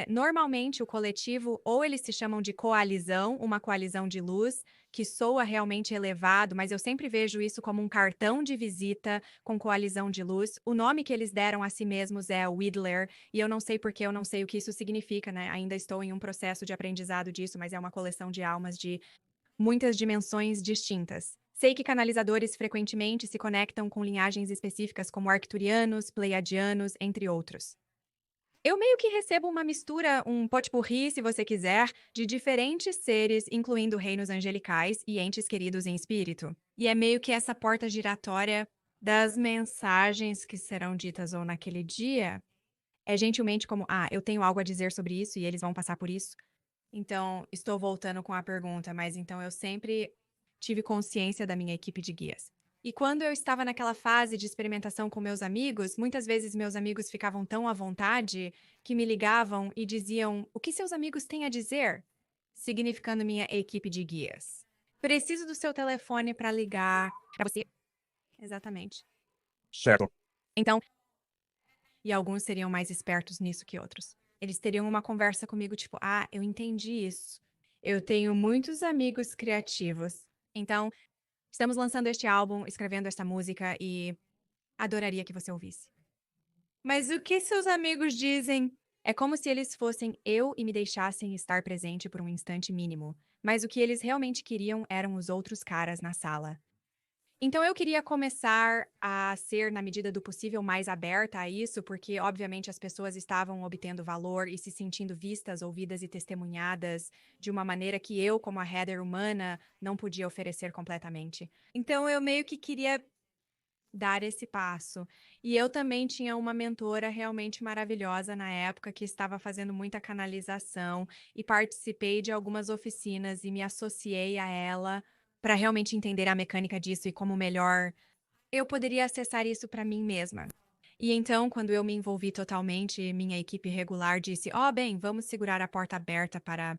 A: normalmente o coletivo, ou eles se chamam de coalizão, uma coalizão de luz, que soa realmente elevado, mas eu sempre vejo isso como um cartão de visita com coalizão de luz. O nome que eles deram a si mesmos é Widler, e eu não sei porque eu não sei o que isso significa, né? Ainda estou em um processo de aprendizado disso, mas é uma coleção de almas de muitas dimensões distintas. Sei que canalizadores frequentemente se conectam com linhagens específicas como arcturianos, pleiadianos, entre outros. Eu meio que recebo uma mistura, um pot-pourri, se você quiser, de diferentes seres, incluindo reinos angelicais e entes queridos em espírito. E é meio que essa porta giratória das mensagens que serão ditas ou naquele dia. É gentilmente como, ah, eu tenho algo a dizer sobre isso e eles vão passar por isso. Então, estou voltando com a pergunta, mas então eu sempre tive consciência da minha equipe de guias. E quando eu estava naquela fase de experimentação com meus amigos, muitas vezes meus amigos ficavam tão à vontade que me ligavam e diziam: "O que seus amigos têm a dizer?", significando minha equipe de guias. Preciso do seu telefone para ligar para você. Exatamente.
B: Certo.
A: Então, e alguns seriam mais espertos nisso que outros. Eles teriam uma conversa comigo, tipo, ah, eu entendi isso. Eu tenho muitos amigos criativos. Então, estamos lançando este álbum, escrevendo esta música e adoraria que você ouvisse. Mas o que seus amigos dizem? É como se eles fossem eu e me deixassem estar presente por um instante mínimo. Mas o que eles realmente queriam eram os outros caras na sala. Então eu queria começar a ser, na medida do possível, mais aberta a isso, porque, obviamente, as pessoas estavam obtendo valor e se sentindo vistas, ouvidas e testemunhadas de uma maneira que eu, como a Heather humana, não podia oferecer completamente. Então eu meio que queria dar esse passo. E eu também tinha uma mentora realmente maravilhosa na época que estava fazendo muita canalização e participei de algumas oficinas e me associei a ela para realmente entender a mecânica disso e como melhor eu poderia acessar isso para mim mesma. E então, quando eu me envolvi totalmente, minha equipe regular disse: "Ó, bem, vamos segurar a porta aberta para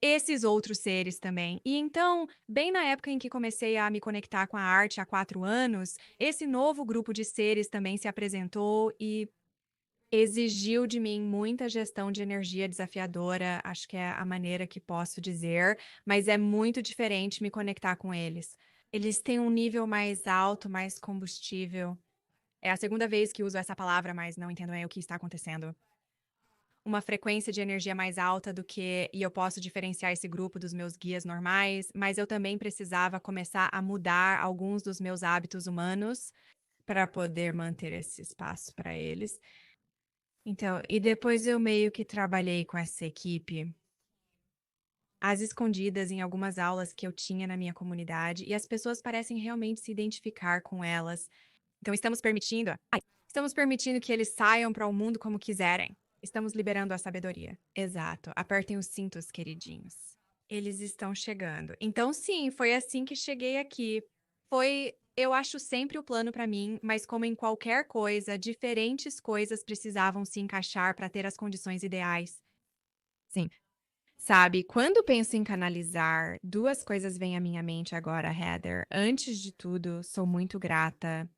A: esses outros seres também". E então, bem na época em que comecei a me conectar com a arte há 4 anos, esse novo grupo de seres também se apresentou e exigiu de mim muita gestão de energia desafiadora, acho que é a maneira que posso dizer, mas é muito diferente me conectar com eles. Eles têm um nível mais alto, mais combustível. É a segunda vez que uso essa palavra, mas não entendo bem o que está acontecendo. Uma frequência de energia mais alta do que e eu posso diferenciar esse grupo dos meus guias normais, mas eu também precisava começar a mudar alguns dos meus hábitos humanos para poder manter esse espaço para eles. Então, e depois eu meio que trabalhei com essa equipe às escondidas em algumas aulas que eu tinha na minha comunidade, e as pessoas parecem realmente se identificar com elas. Então estamos permitindo que eles saiam para o mundo como quiserem. Estamos liberando a sabedoria. Exato. Apertem os cintos, queridinhos. Eles estão chegando. Então, sim, foi assim que cheguei aqui. Foi, eu acho, sempre o plano para mim, mas como em qualquer coisa, diferentes coisas precisavam se encaixar para ter as condições ideais. Sim. Sabe, quando penso em canalizar, duas coisas vêm à minha mente agora, Heather. Antes de tudo, sou muito grata.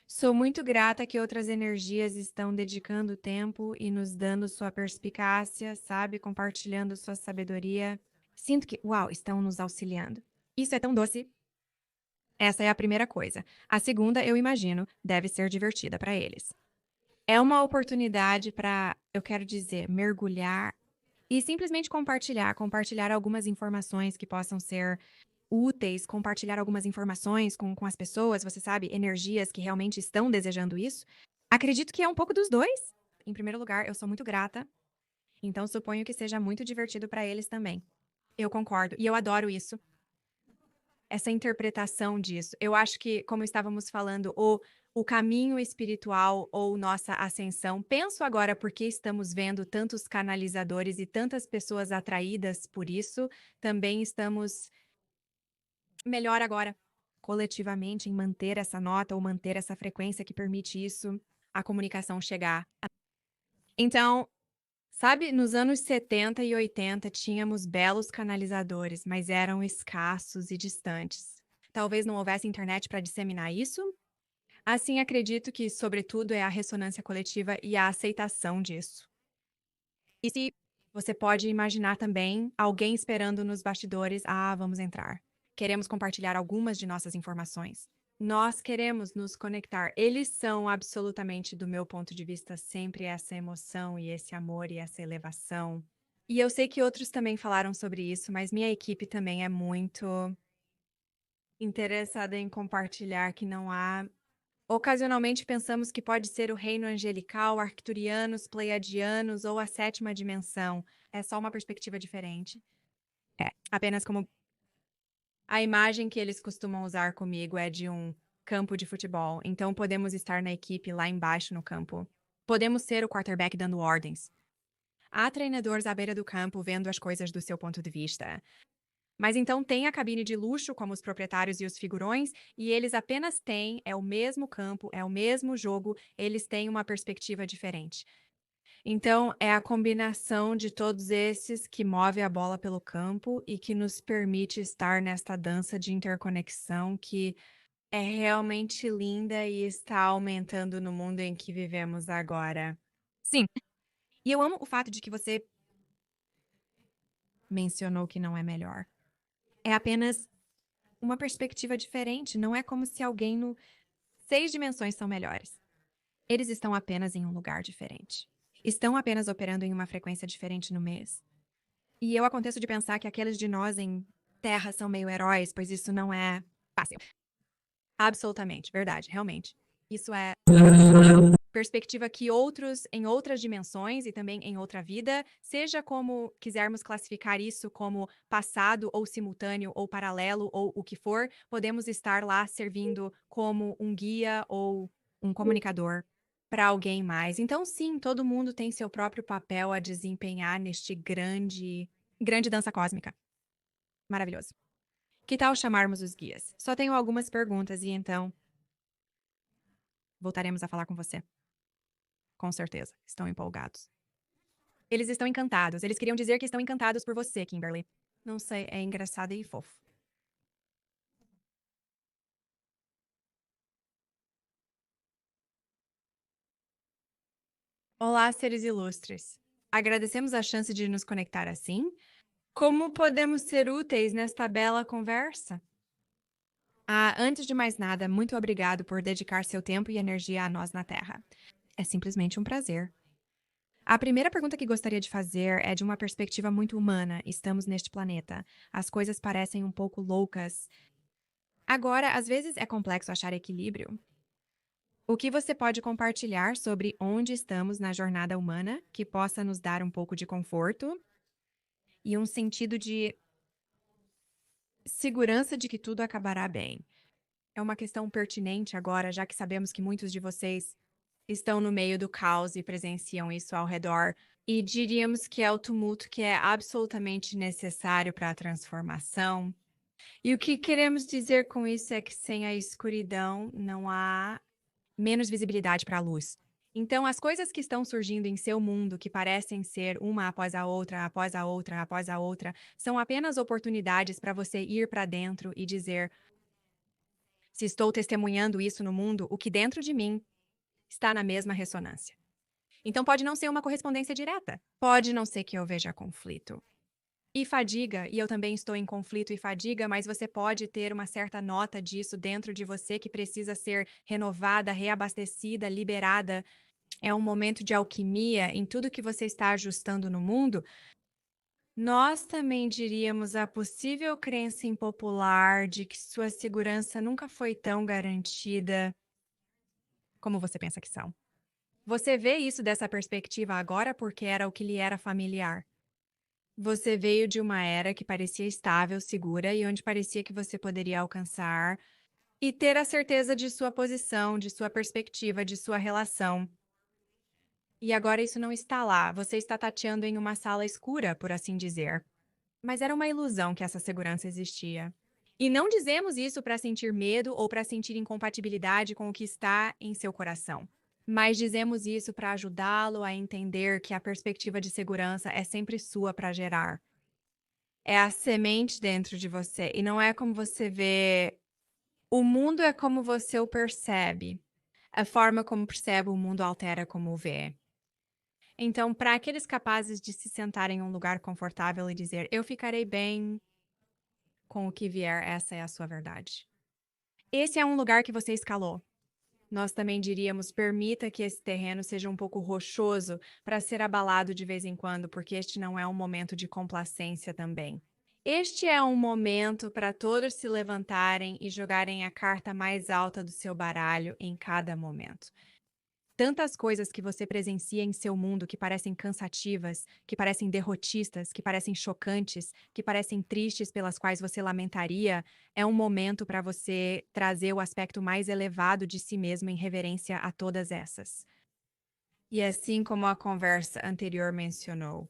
A: Sou muito grata que outras energias estão dedicando tempo e nos dando sua perspicácia, sabe? Compartilhando sua sabedoria. Sinto que, uau, estão nos auxiliando. Isso é tão doce. Essa é a primeira coisa. A segunda, eu imagino, deve ser divertida para eles. É uma oportunidade para, eu quero dizer, mergulhar e simplesmente compartilhar algumas informações que possam ser úteis, compartilhar algumas informações com as pessoas, você sabe, energias que realmente estão desejando isso. Acredito que é um pouco dos dois. Em primeiro lugar, eu sou muito grata, então suponho que seja muito divertido para eles também. Eu concordo, e eu adoro isso, essa interpretação disso. Eu acho que, como estávamos falando, o caminho espiritual ou nossa ascensão, penso agora porque estamos vendo tantos canalizadores e tantas pessoas atraídas por isso, também estamos melhor agora, coletivamente, em manter essa nota ou manter essa frequência que permite isso, a comunicação chegar. Então, sabe, nos anos 70 e 80 tínhamos belos canalizadores, mas eram escassos e distantes. Talvez não houvesse internet para disseminar isso? Assim, acredito que, sobretudo, é a ressonância coletiva e a aceitação disso. E se você pode imaginar também alguém esperando nos bastidores, vamos entrar. Queremos compartilhar algumas de nossas informações. Nós queremos nos conectar. Eles são absolutamente, do meu ponto de vista, sempre essa emoção e esse amor e essa elevação. E eu sei que outros também falaram sobre isso, mas minha equipe também é muito interessada em compartilhar que não há. Ocasionalmente pensamos que pode ser o reino angelical, arcturianos, pleiadianos ou a sétima dimensão. É só uma perspectiva diferente. É. Apenas como a imagem que eles costumam usar comigo é de um campo de futebol. Então podemos estar na equipe lá embaixo no campo. Podemos ser o quarterback dando ordens. Há treinadores à beira do campo vendo as coisas do seu ponto de vista. Mas então tem a cabine de luxo, como os proprietários e os figurões, e eles apenas têm, é o mesmo campo, é o mesmo jogo, eles têm uma perspectiva diferente. Então, é a combinação de todos esses que move a bola pelo campo e que nos permite estar nesta dança de interconexão que é realmente linda e está aumentando no mundo em que vivemos agora. Sim, e eu amo o fato de que você mencionou que não é melhor. É apenas uma perspectiva diferente, não é como se alguém no 6 dimensões são melhores. Eles estão apenas em um lugar diferente. Estão apenas operando em uma frequência diferente no mês. E eu aconteço de pensar que aqueles de nós em Terra são meio heróis, pois isso não é fácil. Absolutamente, verdade, realmente. Isso é perspectiva que outros em outras dimensões e também em outra vida, seja como quisermos classificar isso como passado ou simultâneo ou paralelo ou o que for, podemos estar lá servindo como um guia ou um comunicador para alguém mais. Então, sim, todo mundo tem seu próprio papel a desempenhar neste grande dança cósmica. Maravilhoso. Que tal chamarmos os guias? Só tenho algumas perguntas e então voltaremos a falar com você. Com certeza, estão empolgados. Eles estão encantados. Eles queriam dizer que estão encantados por você, Kimberly. Não sei, é engraçado e fofo. Olá, seres ilustres. Agradecemos a chance de nos conectar assim. Como podemos ser úteis nesta bela conversa? Antes de mais nada, muito obrigado por dedicar seu tempo e energia a nós na Terra. É simplesmente um prazer. A primeira pergunta que gostaria de fazer é de uma perspectiva muito humana. Estamos neste planeta. As coisas parecem um pouco loucas. Agora, às vezes é complexo achar equilíbrio. O que você pode compartilhar sobre onde estamos na jornada humana que possa nos dar um pouco de conforto e um sentido de segurança de que tudo acabará bem? É uma questão pertinente agora, já que sabemos que muitos de vocês estão no meio do caos e presenciam isso ao redor. E diríamos que é o tumulto que é absolutamente necessário para a transformação. E o que queremos dizer com isso é que sem a escuridão não há menos visibilidade para a luz. Então, as coisas que estão surgindo em seu mundo, que parecem ser uma após a outra, após a outra, após a outra, são apenas oportunidades para você ir para dentro e dizer: se estou testemunhando isso no mundo, o que dentro de mim está na mesma ressonância. Então, pode não ser uma correspondência direta, pode não ser que eu veja conflito e fadiga, e eu também estou em conflito e fadiga, mas você pode ter uma certa nota disso dentro de você que precisa ser renovada, reabastecida, liberada. É um momento de alquimia em tudo que você está ajustando no mundo. Nós também diríamos a possível crença impopular de que sua segurança nunca foi tão garantida como você pensa que são. Você vê isso dessa perspectiva agora porque era o que lhe era familiar. Você veio de uma era que parecia estável, segura e onde parecia que você poderia alcançar e ter a certeza de sua posição, de sua perspectiva, de sua relação. E agora isso não está lá. Você está tateando em uma sala escura, por assim dizer. Mas era uma ilusão que essa segurança existia. E não dizemos isso para sentir medo ou para sentir incompatibilidade com o que está em seu coração. Mas dizemos isso para ajudá-lo a entender que a perspectiva de segurança é sempre sua para gerar. É a semente dentro de você e não é como você vê. O mundo é como você o percebe. A forma como percebe o mundo altera como o vê. Então, para aqueles capazes de se sentar em um lugar confortável e dizer: eu ficarei bem com o que vier, essa é a sua verdade. Esse é um lugar que você escalou. Nós também diríamos: permita que esse terreno seja um pouco rochoso para ser abalado de vez em quando, porque este não é um momento de complacência também. Este é um momento para todos se levantarem e jogarem a carta mais alta do seu baralho em cada momento. Tantas coisas que você presencia em seu mundo que parecem cansativas, que parecem derrotistas, que parecem chocantes, que parecem tristes, pelas quais você lamentaria, é um momento para você trazer o aspecto mais elevado de si mesmo em reverência a todas essas. E assim como a conversa anterior mencionou,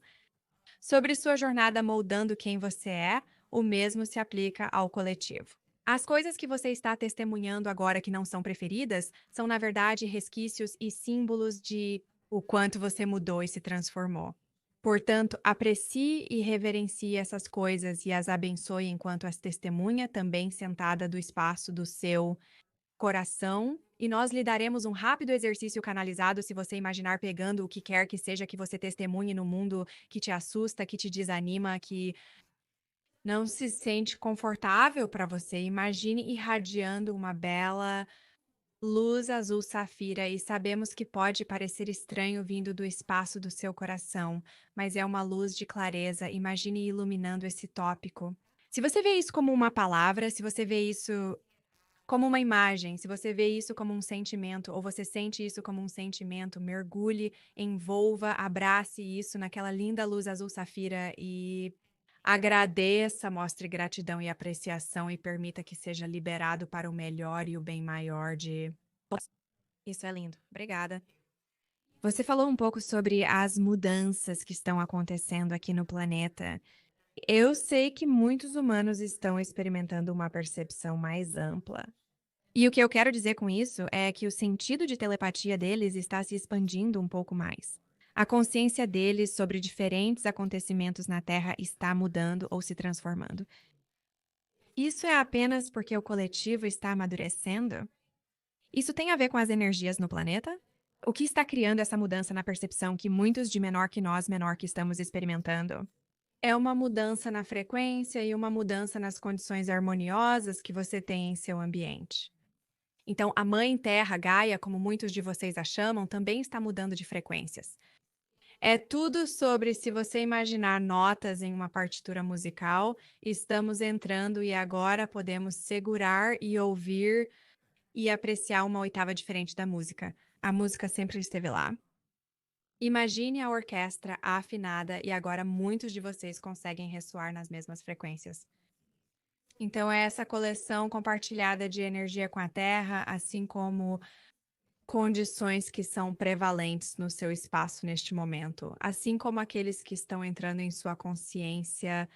A: sobre sua jornada moldando quem você é, o mesmo se aplica ao coletivo. As coisas que você está testemunhando agora que não são preferidas são, na verdade, resquícios e símbolos de o quanto você mudou e se transformou. Portanto, aprecie e reverencie essas coisas e as abençoe enquanto as testemunha, também sentada do espaço do seu coração. E nós lhe daremos um rápido exercício canalizado se você imaginar pegando o que quer que seja que você testemunhe no mundo que te assusta, que te desanima, que não se sente confortável para você. Imagine irradiando uma bela luz azul safira e sabemos que pode parecer estranho vindo do espaço do seu coração, mas é uma luz de clareza. Imagine iluminando esse tópico. Se você vê isso como uma palavra, se você vê isso como uma imagem, se você vê isso como um sentimento ou você sente isso como um sentimento, mergulhe, envolva, abrace isso naquela linda luz azul safira e agradeça, mostre gratidão e apreciação e permita que seja liberado para o melhor e o bem maior de. Isso é lindo. Obrigada. Você falou um pouco sobre as mudanças que estão acontecendo aqui no planeta. Eu sei que muitos humanos estão experimentando uma percepção mais ampla. E o que eu quero dizer com isso é que o sentido de telepatia deles está se expandindo um pouco mais. A consciência deles sobre diferentes acontecimentos na Terra está mudando ou se transformando. Isso é apenas porque o coletivo está amadurecendo? Isso tem a ver com as energias no planeta? O que está criando essa mudança na percepção que muitos de menor que nós, menor que estamos experimentando? É uma mudança na frequência e uma mudança nas condições harmoniosas que você tem em seu ambiente. Então, a Mãe Terra, Gaia, como muitos de vocês a chamam, também está mudando de frequências. É tudo sobre, se você imaginar notas em uma partitura musical, estamos entrando e agora podemos segurar e ouvir e apreciar uma oitava diferente da música. A música sempre esteve lá. Imagine a orquestra afinada e agora muitos de vocês conseguem ressoar nas mesmas frequências. Então, é essa coleção compartilhada de energia com a Terra, assim como condições que são prevalentes no seu espaço neste momento, assim como aqueles que estão entrando em sua consciência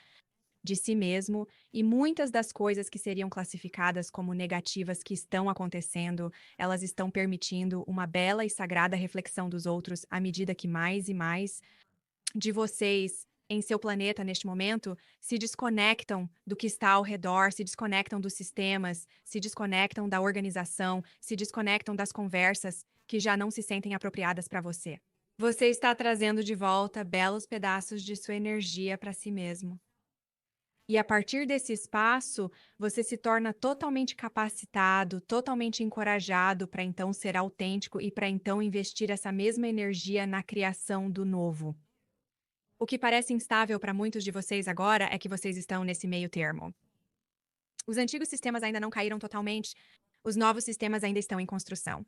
A: de si mesmo, e muitas das coisas que seriam classificadas como negativas que estão acontecendo, elas estão permitindo uma bela e sagrada reflexão dos outros à medida que mais e mais de vocês em seu planeta neste momento se desconectam do que está ao redor, se desconectam dos sistemas, se desconectam da organização, se desconectam das conversas que já não se sentem apropriadas para você. Você está trazendo de volta belos pedaços de sua energia para si mesmo. E a partir desse espaço, você se torna totalmente capacitado, totalmente encorajado para então ser autêntico e para então investir essa mesma energia na criação do novo. O que parece instável para muitos de vocês agora é que vocês estão nesse meio termo. Os antigos sistemas ainda não caíram totalmente, os novos sistemas ainda estão em construção.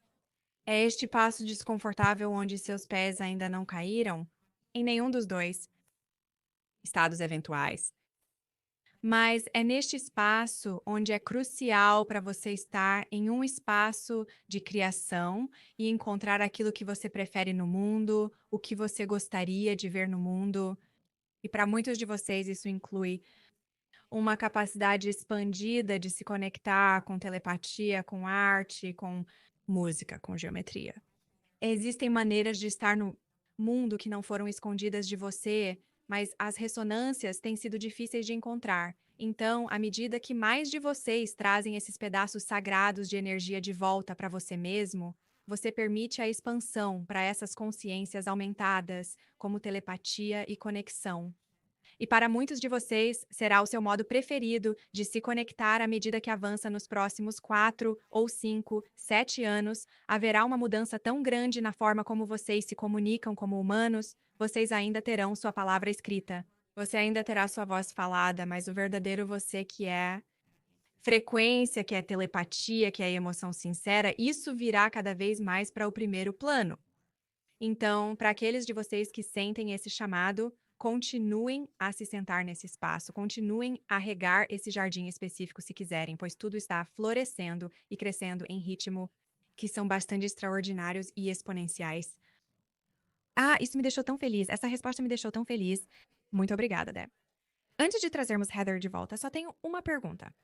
A: É este passo desconfortável onde seus pés ainda não caíram em nenhum dos dois estados eventuais. Mas é neste espaço onde é crucial para você estar em um espaço de criação e encontrar aquilo que você prefere no mundo, o que você gostaria de ver no mundo. E para muitos de vocês, isso inclui uma capacidade expandida de se conectar com telepatia, com arte, com música, com geometria. Existem maneiras de estar no mundo que não foram escondidas de você, mas as ressonâncias têm sido difíceis de encontrar. Então, à medida que mais de vocês trazem esses pedaços sagrados de energia de volta para você mesmo, você permite a expansão para essas consciências aumentadas, como telepatia e conexão. E para muitos de vocês, será o seu modo preferido de se conectar à medida que avança nos próximos 4 ou 5, 7 anos. Haverá uma mudança tão grande na forma como vocês se comunicam como humanos, vocês ainda terão sua palavra escrita. Você ainda terá sua voz falada, mas o verdadeiro você que é frequência, que é telepatia, que é emoção sincera, isso virá cada vez mais para o primeiro plano. Então, para aqueles de vocês que sentem esse chamado, continuem a se sentar nesse espaço, continuem a regar esse jardim específico se quiserem, pois tudo está florescendo e crescendo em ritmo que são bastante extraordinários e exponenciais. Ah, isso me deixou tão feliz. Essa resposta me deixou tão feliz. Muito obrigada, Deb. Antes de trazermos Heather de volta, só tenho uma pergunta.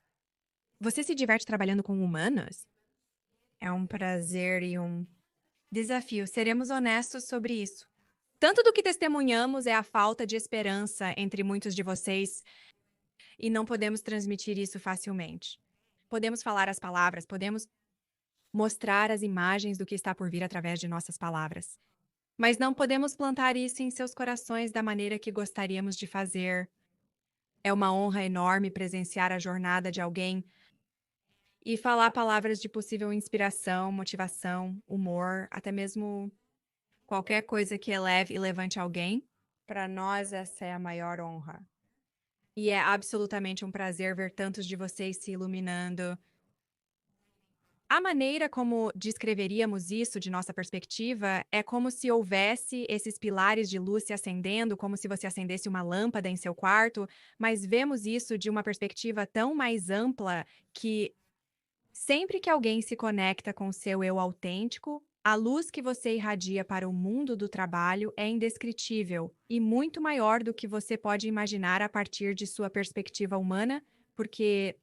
A: Você se diverte trabalhando com humanos? É um prazer e um desafio. Seremos honestos sobre isso. Tanto do que testemunhamos é a falta de esperança entre muitos de vocês e não podemos transmitir isso facilmente. Podemos falar as palavras, podemos mostrar as imagens do que está por vir através de nossas palavras. Mas não podemos plantar isso em seus corações da maneira que gostaríamos de fazer. É uma honra enorme presenciar a jornada de alguém e falar palavras de possível inspiração, motivação, humor, até mesmo qualquer coisa que eleve e levante alguém. Para nós, essa é a maior honra. E é absolutamente um prazer ver tantos de vocês se iluminando. A maneira como descreveríamos isso de nossa perspectiva é como se houvesse esses pilares de luz se acendendo, como se você acendesse uma lâmpada em seu quarto, mas vemos isso de uma perspectiva tão mais ampla que sempre que alguém se conecta com seu eu autêntico, a luz que você irradia para o mundo do trabalho é indescritível e muito maior do que você pode imaginar a partir de sua perspectiva humana, porque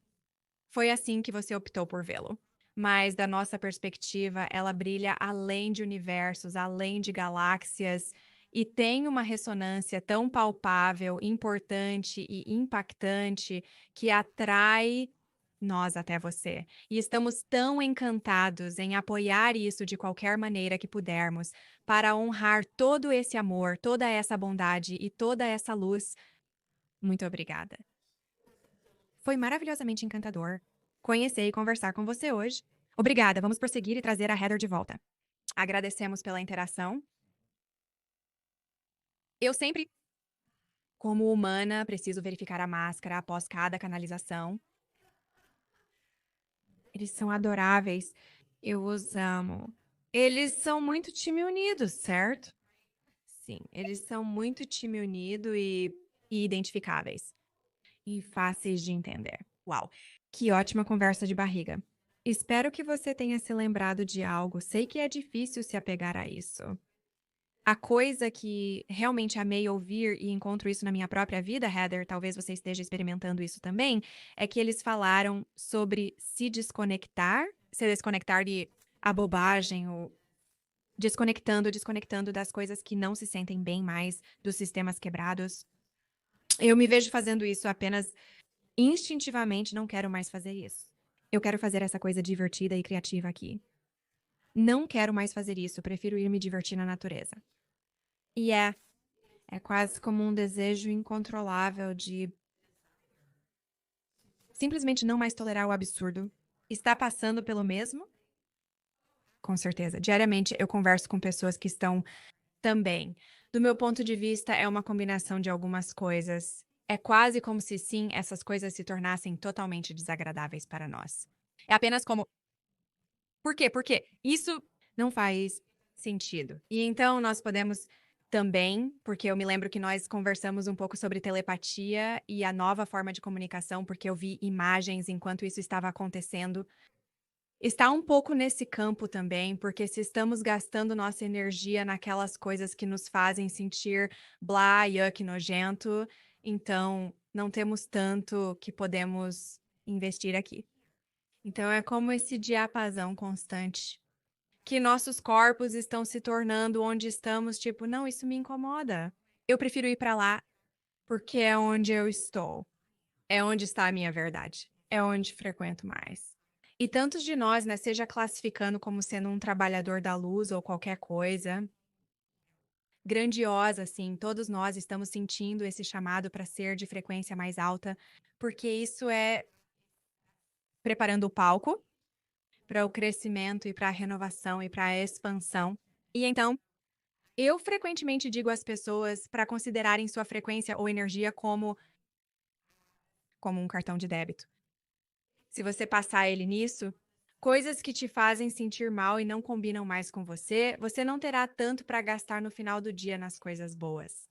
A: foi assim que você optou por vê-lo. Mas, da nossa perspectiva, ela brilha além de universos, além de galáxias, e tem uma ressonância tão palpável, importante e impactante que atrai nós até você. E estamos tão encantados em apoiar isso de qualquer maneira que pudermos, para honrar todo esse amor, toda essa bondade e toda essa luz. Muito obrigada. Foi maravilhosamente encantador conhecer e conversar com você hoje. Obrigada, vamos prosseguir e trazer a Heather de volta. Agradecemos pela interação. Eu sempre, como humana, preciso verificar a máscara após cada canalização. Eles são adoráveis. Eu os amo. Eles são muito time unido, certo? Sim, eles são muito time unido e identificáveis. E fáceis de entender. Uau, que ótima conversa de barriga. Espero que você tenha se lembrado de algo. Sei que é difícil se apegar a isso. A coisa que realmente amei ouvir e encontro isso na minha própria vida, Heather, talvez você esteja experimentando isso também, é que eles falaram sobre se desconectar de a bobagem, o desconectando das coisas que não se sentem bem mais, dos sistemas quebrados. Eu me vejo fazendo isso apenas instintivamente, não quero mais fazer isso. Eu quero fazer essa coisa divertida e criativa aqui. Não quero mais fazer isso, prefiro ir me divertir na natureza. E é quase como um desejo incontrolável de simplesmente não mais tolerar o absurdo. Está passando pelo mesmo? Com certeza. Diariamente eu converso com pessoas que estão também. Do meu ponto de vista, é uma combinação de algumas coisas. É quase como se sim, essas coisas se tornassem totalmente desagradáveis para nós. É apenas como por quê? Porque isso não faz sentido. E então nós podemos também, porque eu me lembro que nós conversamos um pouco sobre telepatia e a nova forma de comunicação, porque eu vi imagens enquanto isso estava acontecendo. Está um pouco nesse campo também, porque se estamos gastando nossa energia naquelas coisas que nos fazem sentir blá, yuck, nojento, então não temos tanto que podemos investir aqui. Então é como esse diapasão constante que nossos corpos estão se tornando onde estamos, tipo, não, isso me incomoda. Eu prefiro ir pra lá porque é onde eu estou. É onde está a minha verdade. É onde frequento mais. E tantos de nós, né, seja classificando como sendo um trabalhador da luz ou qualquer coisa grandiosa, assim, todos nós estamos sentindo esse chamado para ser de frequência mais alta, porque isso é preparando o palco para o crescimento e para a renovação e para a expansão. E então, eu frequentemente digo às pessoas para considerarem sua frequência ou energia como um cartão de débito. Se você passar ele nisso, coisas que te fazem sentir mal e não combinam mais com você, você não terá tanto para gastar no final do dia nas coisas boas.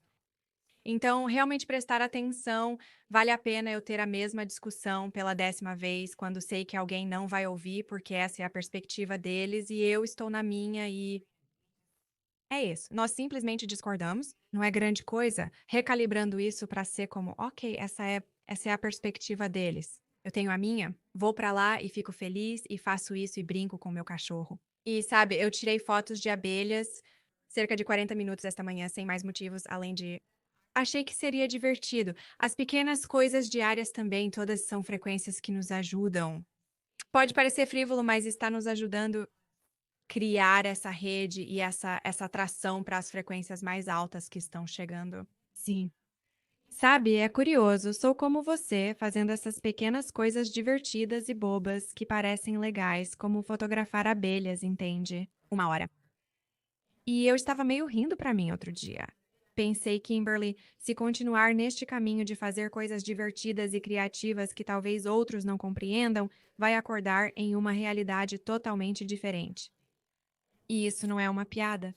A: Então, realmente prestar atenção, vale a pena eu ter a mesma discussão pela 10ª vez, quando sei que alguém não vai ouvir, porque essa é a perspectiva deles e eu estou na minha e é isso. Nós simplesmente discordamos, não é grande coisa, recalibrando isso para ser como, ok, essa é a perspectiva deles. Eu tenho a minha, vou para lá e fico feliz e faço isso e brinco com o meu cachorro. E sabe, eu tirei fotos de abelhas cerca de 40 minutos esta manhã, sem mais motivos, além de achei que seria divertido. As pequenas coisas diárias também, todas são frequências que nos ajudam. Pode parecer frívolo, mas está nos ajudando criar essa rede e essa atração para as frequências mais altas que estão chegando. Sim. Sabe, é curioso, sou como você, fazendo essas pequenas coisas divertidas e bobas que parecem legais, como fotografar abelhas, entende? Uma hora. E eu estava meio rindo para mim outro dia. Pensei, Kimberly, se continuar neste caminho de fazer coisas divertidas e criativas que talvez outros não compreendam, vai acordar em uma realidade totalmente diferente. E isso não é uma piada.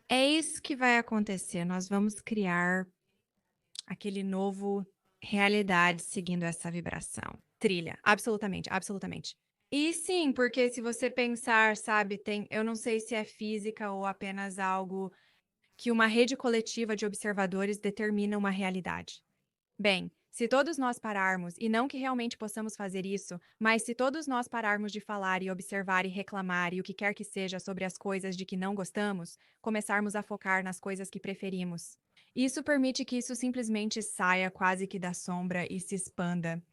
A: É isso que vai acontecer. Nós vamos criar aquele novo realidade seguindo essa vibração. Trilha, absolutamente, absolutamente. E sim, porque se você pensar, sabe, eu não sei se é física ou apenas algo que uma rede coletiva de observadores determina uma realidade. Bem, se todos nós pararmos, e não que realmente possamos fazer isso, mas se todos nós pararmos de falar e observar e reclamar e o que quer que seja sobre as coisas de que não gostamos, começarmos a focar nas coisas que preferimos. Isso permite que isso simplesmente saia quase que da sombra e se expanda.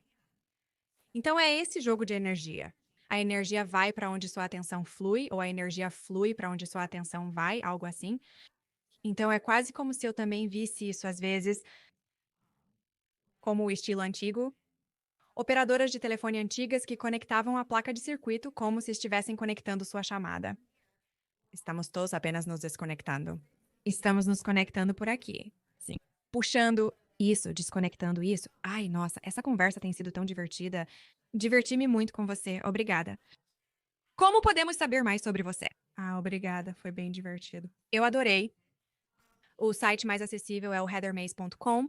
A: Então é esse jogo de energia. A energia vai para onde sua atenção flui, ou a energia flui para onde sua atenção vai, algo assim. Então é quase como se eu também visse isso às vezes como o estilo antigo. Operadoras de telefone antigas que conectavam a placa de circuito como se estivessem conectando sua chamada. Estamos todos apenas nos desconectando. Estamos nos conectando por aqui. Sim. Puxando isso, desconectando isso. Ai, nossa, essa conversa tem sido tão divertida. Diverti-me muito com você. Obrigada. Como podemos saber mais sobre você? Ah, obrigada. Foi bem divertido. Eu adorei. O site mais acessível é o heathermays.com.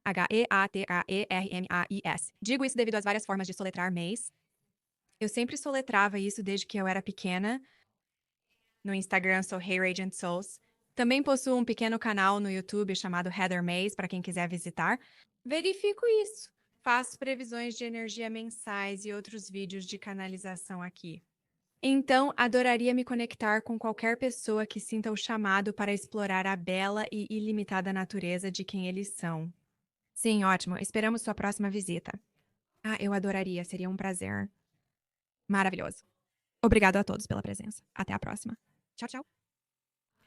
A: Heathermais. Digo isso devido às várias formas de soletrar Mays. Eu sempre soletrava isso desde que eu era pequena. No Instagram sou Hey Radiant Souls. Também possuo um pequeno canal no YouTube chamado Heather Mays, para quem quiser visitar. Verifico isso. Faço previsões de energia mensais e outros vídeos de canalização aqui. Então, adoraria me conectar com qualquer pessoa que sinta o chamado para explorar a bela e ilimitada natureza de quem eles são. Sim, ótimo. Esperamos sua próxima visita. Ah, eu adoraria. Seria um prazer. Maravilhoso. Obrigado a todos pela presença. Até a próxima. Tchau, tchau.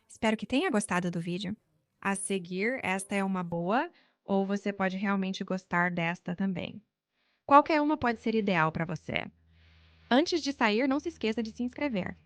A: Espero que tenha gostado do vídeo. A seguir, esta é uma boa, ou você pode realmente gostar desta também. Qualquer uma pode ser ideal para você. Antes de sair, não se esqueça de se inscrever.